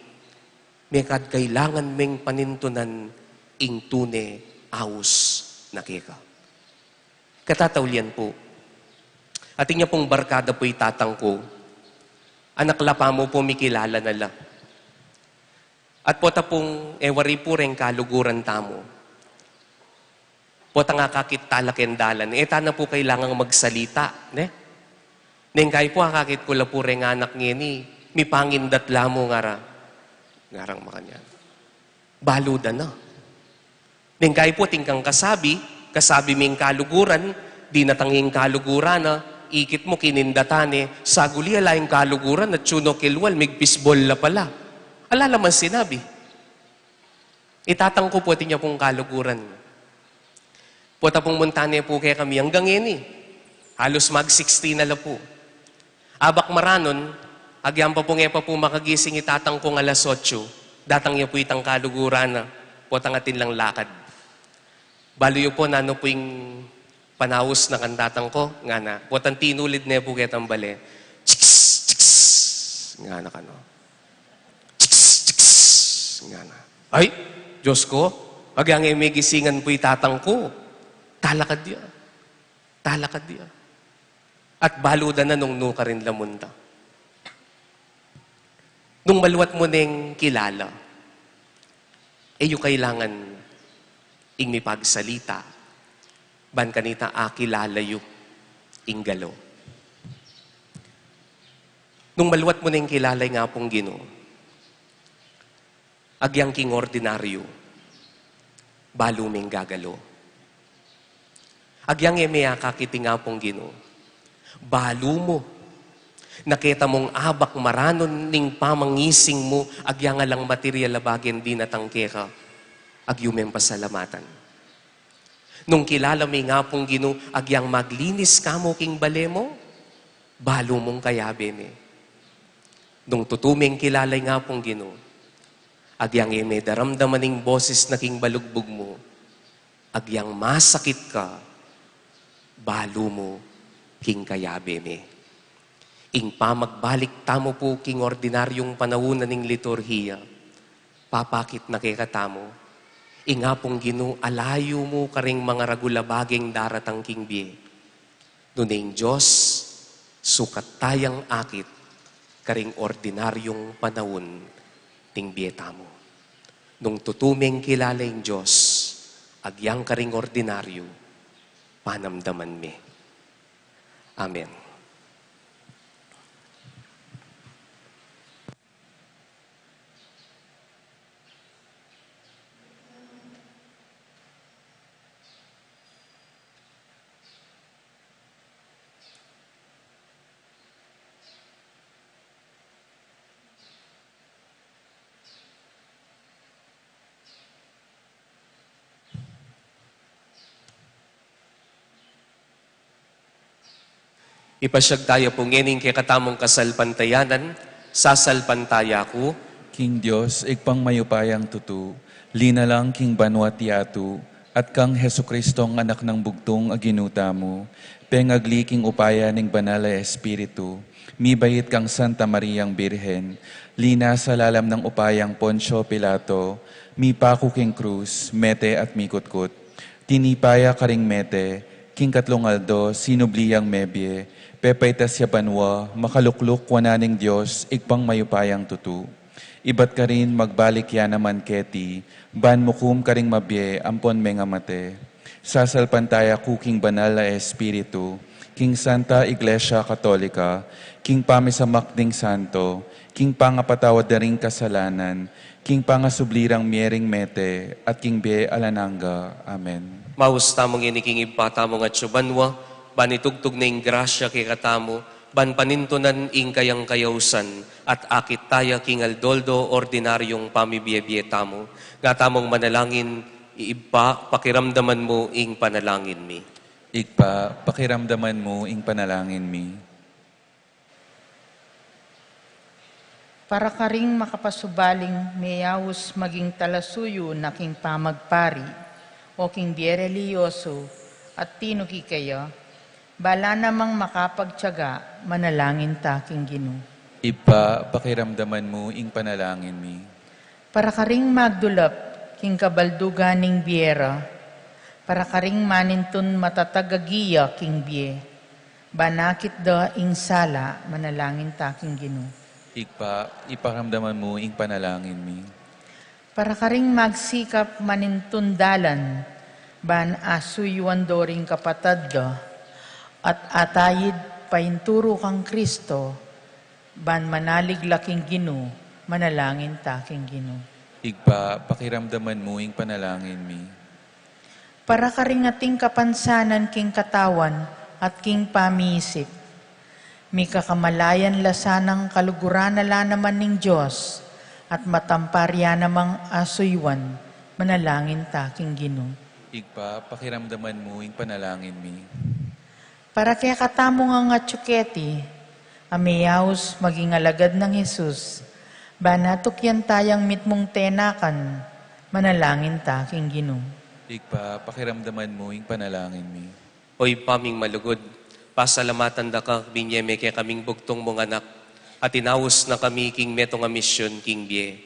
may kad kailangan meng panintunan ing tune aus na keka. Katataulian po. Ating niya pong barkada po'y tatang ko. Anak lapa mo po mikilala na lang. At po ta pong ewari po rin kaluguran tamo. Po ta nga kakit talakendalan. Eta na po kailangang magsalita. Ne? Neng kay po kakit ko la po rin anak ngeni. Mi pangindat lamo ngara. Ngarang makanyan. Baluda na. Neng kay po tingkang kasabi ming kaluguran, di natanging kaluguran na, ikit mo kinindatane, saguli ala yung kaluguran at tsuno kilwal, migpisbol la pala. Alala man sinabi. Itatang ko po niya pong kaluguran. Pota pong montane po kaya kami hanggang ini. Halos mag-16 na la po. Abak maranon, agyang pa pong epa po makagising itatang kong alas 8, datang niya po itang kaluguran na, potang atin lang lakad. Baloyo po na ano po yung panawos na kandatang ko, nga na. Potang tinulid na po ketang bale. Chiks, chiks, nga na kano. Chiks, chiks, nga na. Ay, Diyos ko, agyang may gisingan po itatang ko. Talakad diya. Talakad diya. At baluda na nung nuka rin lamunta. Nung maluwat mo neng kilala, yung kailangan ing may pagsalita, ban kanita akilalayo ing galo. Nung maluwat mo neng kilalay nga pong Ginoo, agyang king ordinaryo, baluming gagalo. Agyang emeya kakiti nga pong Ginoo, balu mo, nakita mong abak maranon ning pamangising mo, agyang alang material labagin di natangke ka, agyumeng pasalamatan. Nung kilala may nga pong Ginoo, agyang maglinis ka mo king bale mo, balo mong kayabe me. Nung tutuming kilalay nga pong Ginoo, agyang eme daramdaman ning boses na king balugbog mo, agyang masakit ka, balo mo king kayabe me. Ing pamagbalik tamo po king ordinaryong panahon ning liturhiya, papakit na kay katamo, inga pong Ginoo, alayo mo karing mga ragulabaging daratang king biye. Nuning Diyos, sukat tayang akit, karing ordinaryong panahon ting biyeta mo. Nung tutuming kilaling Diyos, agyang karing ordinaryo, panamdaman me. Amen. Ipasyag tayo po ngening kay katamong kasalpantayanan, sasalpantaya ko, King Diyos, igpang mayupayang tutu, linalang king banwat yatu, at kang Hesukristong anak ng bugtong aginuta mo, pengagli king upaya ning banala Espiritu, mibayit kang Santa Mariang Birhen, lina sa lalam ng upayang Poncio Pilato, mipaku king krus, mete at mikutkut, tinipaya karing mete, king katlongaldo, sinubliyang mebye, pepay tasya banwa, makalukluk wananing Diyos, igpang mayupayang tutu. Ibat ka rin magbalik ya naman keti, ban mukum ka ring mabye, ampon may nga mate. Sasalpantaya kuking banal na espiritu, king Santa Iglesia Katolika, king pamisamakding santo, king pangapatawad na ring kasalanan, king pangasublirang miering mete, at king be alananga. Amen. Maus tamong iniking ipatamo nga tsubanwa, banitugtog na ing grasya kay katamo, ban panintunan ing kayang kayausan, at akit taya king aldoldo ordinaryong pamibiyebye tamo, nga tamong manalangin, iibpa, pakiramdaman mo ing panalangin mi. Igpa, pakiramdaman mo ing panalangin mi. Para ka ring makapasubaling mayawos maging talasuyo na king pamagpari, o king biyerelyoso, at tinuki kayo, bala namang makapagtyaga, manalangin taking Ginoo. Igpa, pakiramdaman mo ing panalangin mi. Para ka ring magdulap, king kabalduganing biyera, para ka ring manintun matatagagiya king biye, banakit da ing sala, manalangin taking Ginoo. Igpa, iparamdaman mo ing panalangin mi. Para ka ring magsikap manintundalan, ban asuyuan doring kapatad da, at atayid painturo kang Kristo, ban manalig laking Ginoo, manalangin taking Ginoo. Igpa, pakiramdaman mo ing panalangin mi. Para ka ring ating kapansanan king katawan at king pamiisip, mi kakamalayan lasanang kaluguran na naman ning Diyos, at matamparya namang asuywan, manalangin taking Ginoo. Igpa, pakiramdaman mo ing panalangin mi. Para kaya katamo nga tsuketi, amayaos maging alagad ng Jesus, banatok yan tayang mitmong tenakan, manalangin taking Ginoo. Igpa, pakiramdaman mo ing panalangin mi. Oy paming malugod, pasalamatan da ka, binyeme kaya kaming bugtong mong anak, at inawos na kami king meto nga misyon king bie.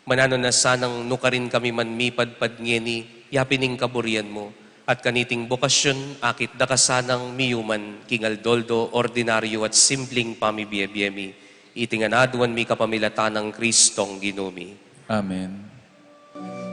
Manano na sanang nukarin kami man mipadpad ngeni, yapining kaburian mo, at kaniting bukasyon, akit da ka sanang miyuman, king aldoldo, ordinaryo at simpleng pamibiyebiyemi, itinganaduan mi kapamilatan ng Kristong Ginumi. Amen. King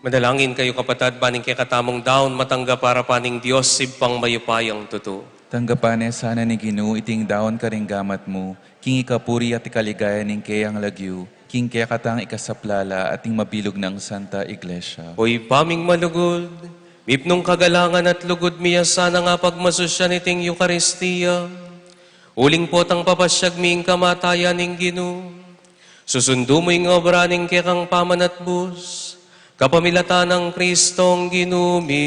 Manalangin kayo kapatid, baning kay katamong daon, matangga para paning Diyos, sibpang mayupayang tuto. Tanggapane sana ni Ginoo iting daon karing gamat mo, king ikapuri at ikaligaya ning kayang lagyu, king kaya katang ikasaplala at ing mabilog ng Santa Iglesia. Hoy paming malugod, mipnong kagalangan at lugod miya sana nga pagmasusya niting Eukaristiya. Uling potang papasyag ming kamatayan ning Ginoo. Susundo mo yung obra ning kekang pamanat bus, kapamilatan ng Kristong ginumi.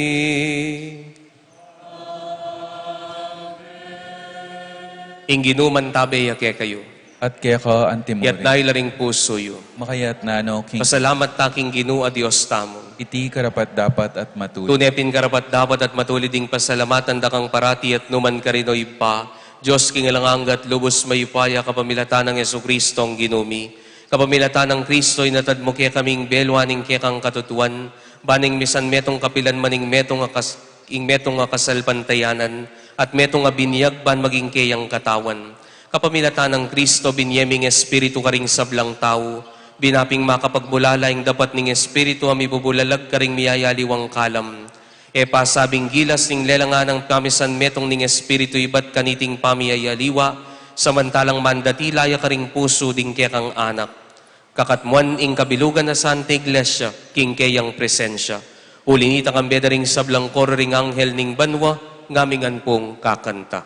Ing ginuman tabe yake kayo. At kaya ka antimuri, Yat dahil laring puso yo. makayat na no, king Pasalamat taking Ginoo a Dios tamo. iti karapat dapat at matuloy. Tunepin karapat dapat at matulid ding pasalamatan dakang parati at numan karinoy pa. Diyos kingalanganggat lubos mayupaya kapamilatan ng Yesu Kristong ginumi. Kapamilatan ng Kristo inatad mo kaya kaming belwaning kaya kang katutuan. Baning misan metong kapilan maning metong nga kasalpantayanan at metong nga binyag ban maging kayang katawan. Kapamilatan ng Kristo binyeming espiritu karing sablang tao. Binaping makapagbulalaing dapat ning espiritu ami bubulalag karing miyayaliwang kalam. E pasabing gilas ning lelangan ng kamisan metong ning espiritu ibat kaniting pamiyayaliwa, samantalang mandatilaya karing puso ding kekang anak. Kakatmuan ing kabilugan na Santa Iglesia, king kayang presensya. Ulinita kang bedaring sablang kor ring anghel ning banwa, ngamingan pong kakanta.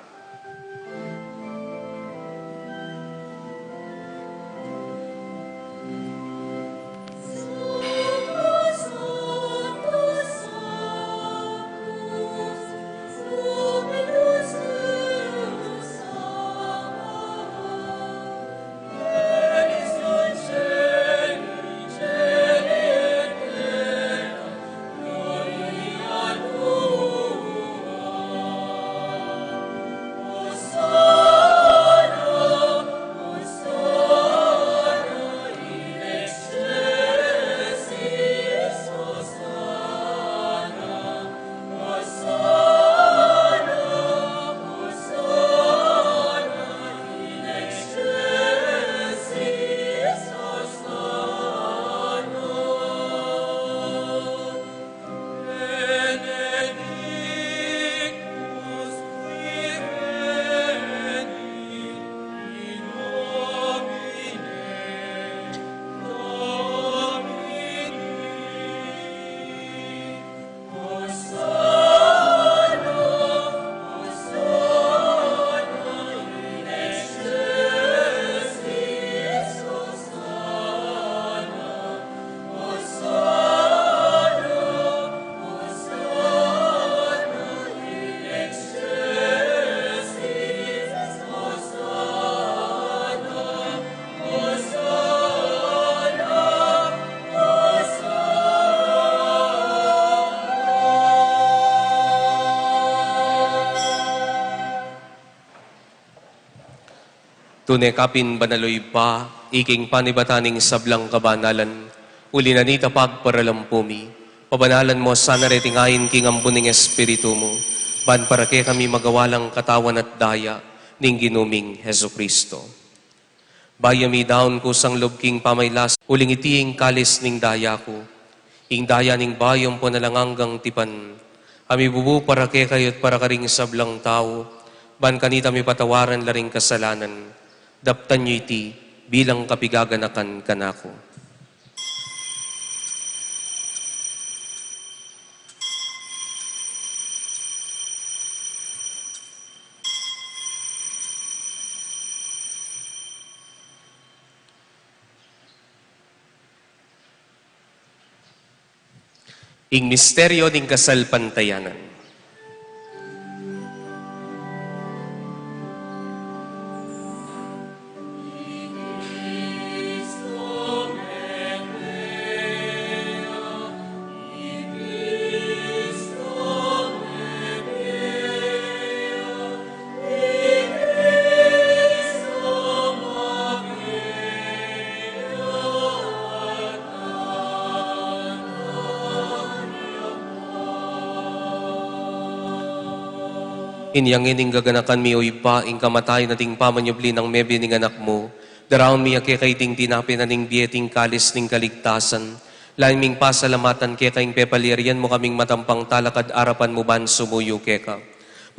Tunay kapin banaloy pa, iking panibataning sablang kabanalan, uli na ni tapag paralampumi, pabanalan mo sana retingayin king ambuning espiritu mo, ban para kay kami magawalang katawan at daya, ning ginuming Heso Kristo. Bayami daon ko sang lubking pamaylas, uling itiing kalis ning daya ko, ing daya ning bayom po nalanganggang tipan, ami bubu para kay kayo't para karing sablang tao, ban kanita mi patawaran laring kasalanan, daptan nyo iti bilang kapigaganakan kanako. Ing misteryo ning kasalpantayanan. Inyang ining gaganakan mi o iba, ing kamatay na ting pamanyubli ng mebi ning anak mo, daraon mi ake kay ting tinapin na ning bieting kalis ning kaligtasan, Laming pasalamatan kaya kayong pepalirian mo kaming matampang talakad arapan mo ban sumuyo keka.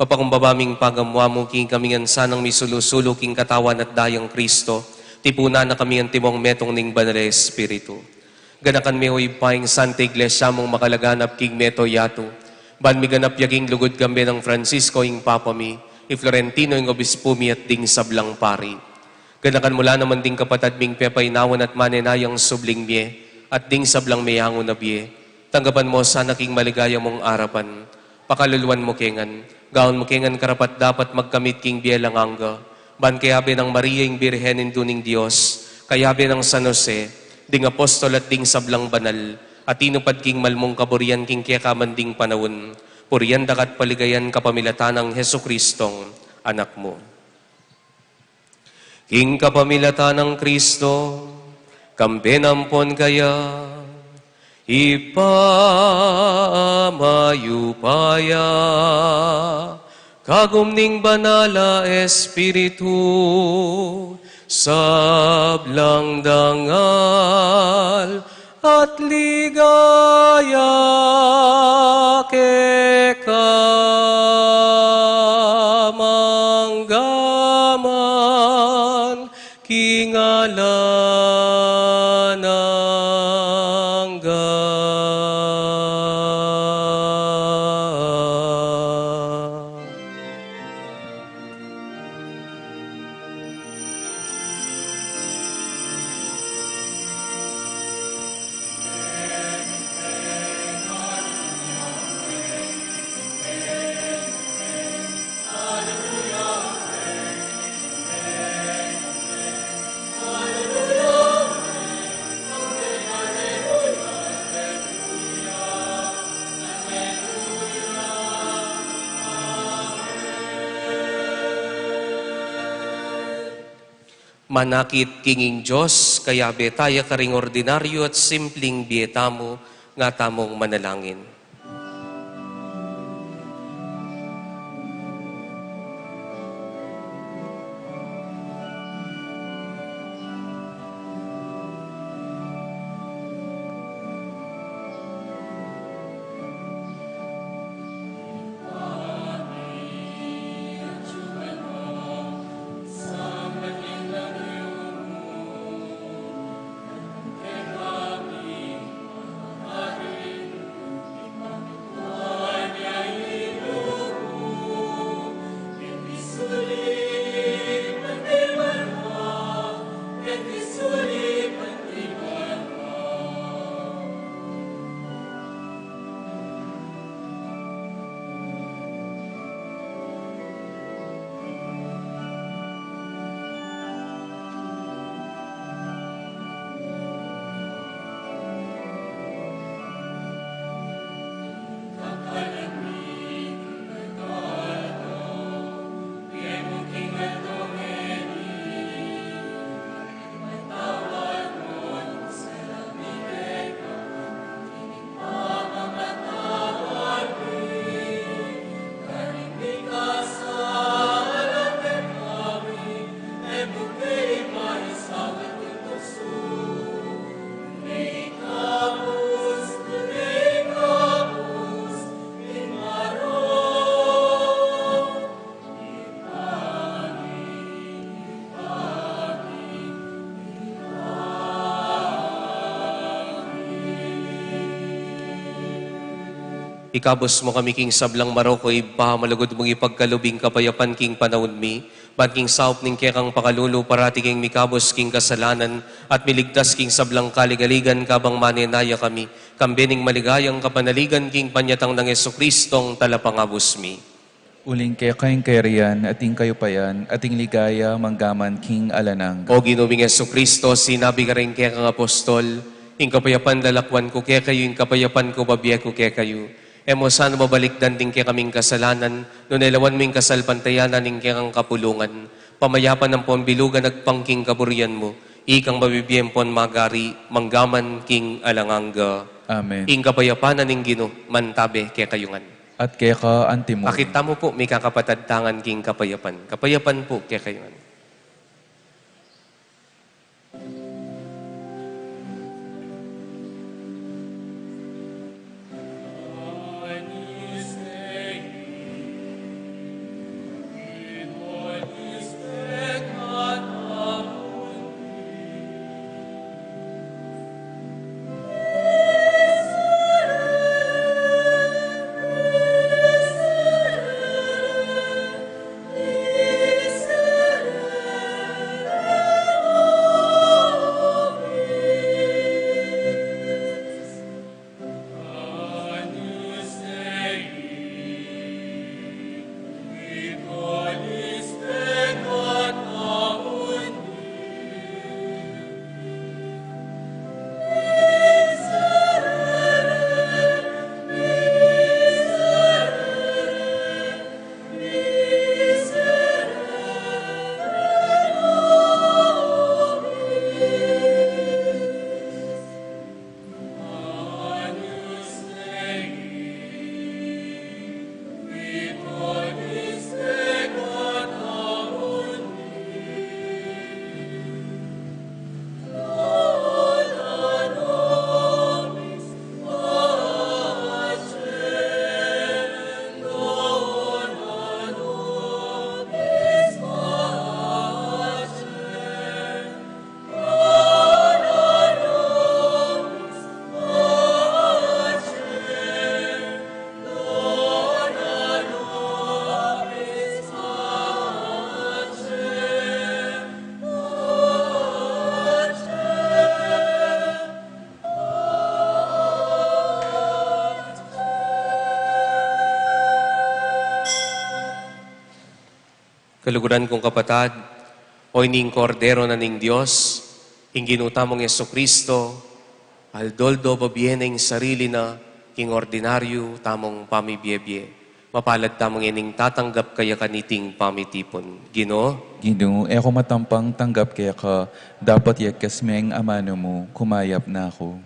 Papakumbabaming pagamwa mo king kaming sanang misulusulo king katawan at dayang Kristo, tipuna na kami ang timong metong ning banal Espiritu. Ganakan mi huy paing Santa Iglesia mong makalaganap king meto yato, ban mi ganap yaging lugod gambe ng Francisco ing Papa mi, i Florentino ing obispo mi at ding sablang pari. Ganakan mula naman ding kapatad ming pepaynawan at manenayang subling miye, at ding sablang mayango na biye, tanggapan mo sana king maligaya mong arapan, pakaluluan mo kengan, gaon mo kengan karapat dapat magkamit king biye lang angga, ban kayabi ng Maria ing Birhenin duning Diyos, kayabi ng San Jose, ding apostol at ding sablang banal, at inupad king malmong kaburian king kiyakaman ding panawon, puriyan dakat paligayan kapamilatan ng Heso Kristong anak mo. King kapamilatan ng Kristo, kampenampon kaya, ipamayupaya, kagumning banala Espiritu, sablang dangal at ligaya kekamanggaman kingalanangga. Manakit kinging Diyos, kaya betaya karing ordinaryo at simpleng bieta mo, nga tamong manalangin. Ikabos mo kami king sablang Maroko, ipamalugod mong ipagkalubing kapayapan king panahon mi, ban king saup ning kekang pakalulu, parati king mikabos king kasalanan, at miligtas king sablang kaligaligan, kabang manenaya kami, kambening maligayang kapanaligan king panyatang ng Jesucristong talapangabos mi. Uling kaya kayong kairian, ating kayo payan, ating ligaya, manggaman king alanang. O Ginoong Jesucristo, sinabi ka rin kaya kang apostol, ing kapayapan lalakwan ko kaya kayo, ing kapayapan ko babiya ko kaya kayo. Emo saan mabalikdan din kaya kaming kasalanan, no nelawan mo yung kasalpantayanan ning kaya kang kapulungan. Pamayapan ng pambilugan nagpangking kaburian mo, ikang mabibiyempon magari, manggaman king alanganga. Amen. Ing kapayapanan ning Gino, mantabe kaya kayungan. At kaya ka antimo. Akita mo po, may kakapatadtangan king kapayapan. Kapayapan po kaya kayungan. Kaluguran kong kapatad, o ining kordero na ning Diyos, ing ginutamong Yeso Kristo, aldoldo babieneng sarili na, king ordinaryo tamong pamibiyebye. Mapalad tamong ining tatanggap kaya kaniting pamitipon. Ginoo, Ginoo, ako matampang tanggap kaya ka, dapat yakas meng amano mo, kumayap na ako.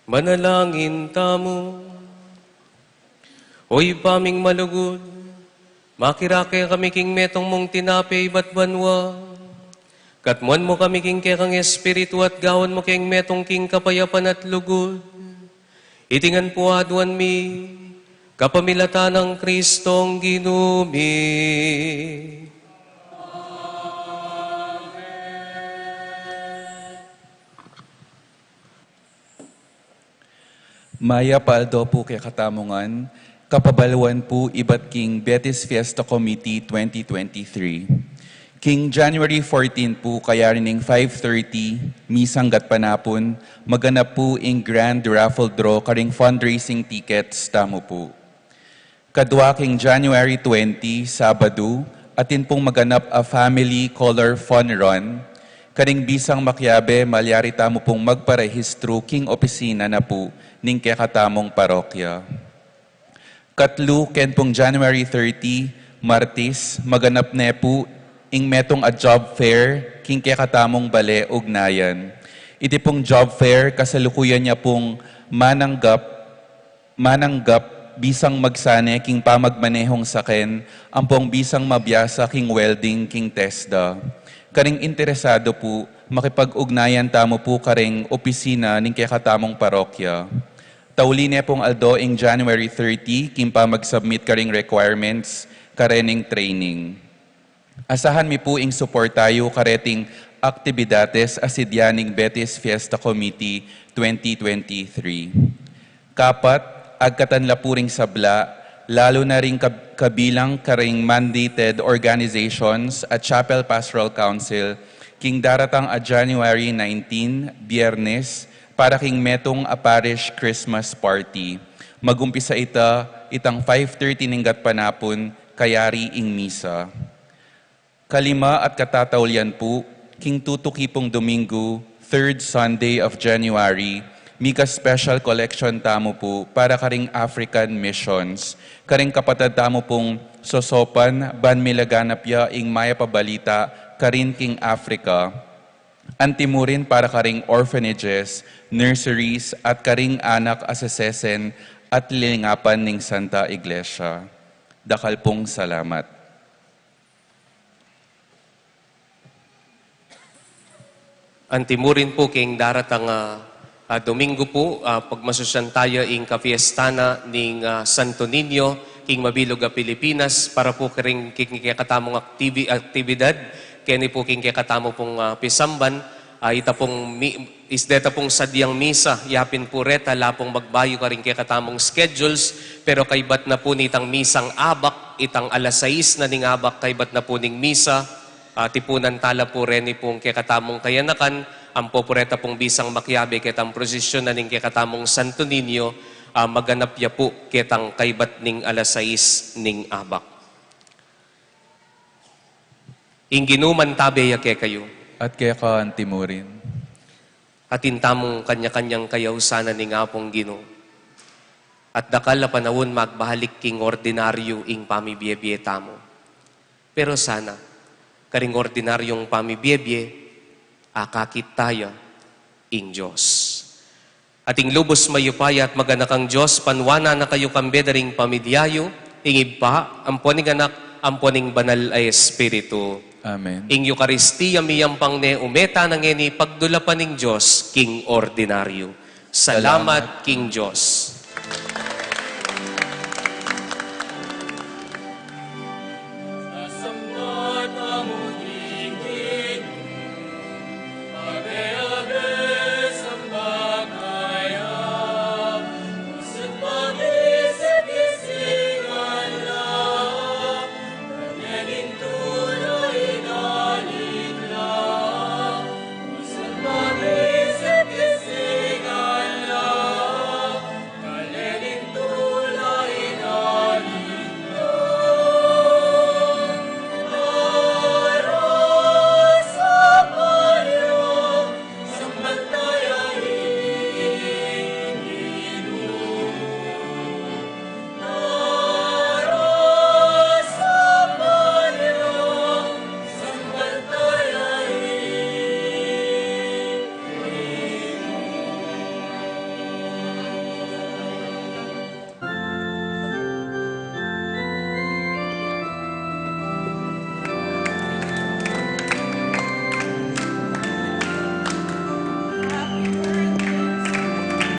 Manalangin tamo. Oy paming malugod, makirake kami king metong mong tinape iba't banwa. Katmuan mo kami king kekang espiritu at gawan mo king metong king kapayapan at lugod. Itingan po aduan mi, kapamilata ng Kristong ginumi. Maya paldo po kay katamungan, kapabaluan po iba't king Betis Fiesta Committee 2023. King January 14 po kaya rining 5:30, misang gatpanapon, maganap po ing grand raffle draw karing fundraising tickets tamo po. Kadwa king January 20, Sabado, atin pong maganap a family color fun run. Karing bisang makyabe, malyari tamo pong magparehistro king opisina na po ning kekatamong parokya. Katlu, ken pong January 30, Martis, maganap ne po ing metong a job fair king kekatamong bale ugnayan. Iti pong job fair, kasalukuyan niya pong mananggap bisang magsane king pamagmanehong saken, ang pong bisang mabiyasa king welding king TESDA. Karing interesado po, makipag-ugnayan tamo po karing opisina ning kekatamong parokya. Tauline pong aldo ing January 30, king pa mag-submit karing requirements, karening training. Asahan mi po ing suportayo kareting aktibidades asidyaning Betis Fiesta Committee 2023. Kapat, agkatanla po ring sabla, lalo na ring kabilang karing mandated organizations at Chapel Pastoral Council, king daratang a January 19, Biyernes, para king metong a parish Christmas party. Magumpisa itang 5:30 ning gatpanapon, kayari ing misa. Kalima at katatawlyan po, king tutukipong Domingo, 3rd Sunday of January, mika special collection tamo po para karing African missions. Karing kapatid tamo pong sosopan, ban milaganapya ing maya pabalita, karin king Africa. Antimurin para karing orphanages, nurseries, at karing anak asesesen at lilingapan ning Santa Iglesia. Dakal pong salamat. Antimurin po king daratang Domingo po, pagmasusyan tayo ing kafiestana ning Santo Niño, king mabilog a Pilipinas, para po karing kikatamong aktibidad, kini po king kikatamo pong pisamban, ita pong isdeta pong sadyang misa, yapin po reta, lapong magbayo karing kikatamong schedules, pero kaybat na po nitang misang abak, itang alas 6 na ning abak, kaybat na po ning misa, tipunan tala po rin pong kikatamong kayanakan, ang popureta pong bisang makyabe ketang prosesyon na ning kikatamong Santo Niño, maganap ya po ketang kaybat ning alas 6 ning abak. Ingginuman tabe ya kayo. At kaya ka antimurin. Atin tamong kanya-kanyang kayaw sana ning apong Ginoo. At dakal na panahon magbahalik king ordinaryo ing pamibiyebye tamo. Pero sana, karing ordinaryong pamibiyebye, akakit tayo ing Diyos. Ating lubos mayupaya at maganakang Diyos, panwana na kayo kambe daring pamidyayo, ingib pa, amponing anak, amponing banal ay Espiritu. Amen. Ing Eucharistia miyampang ne umeta ng eni pagdulapan ning Diyos, king ordinaryo. Salamat, King Diyos.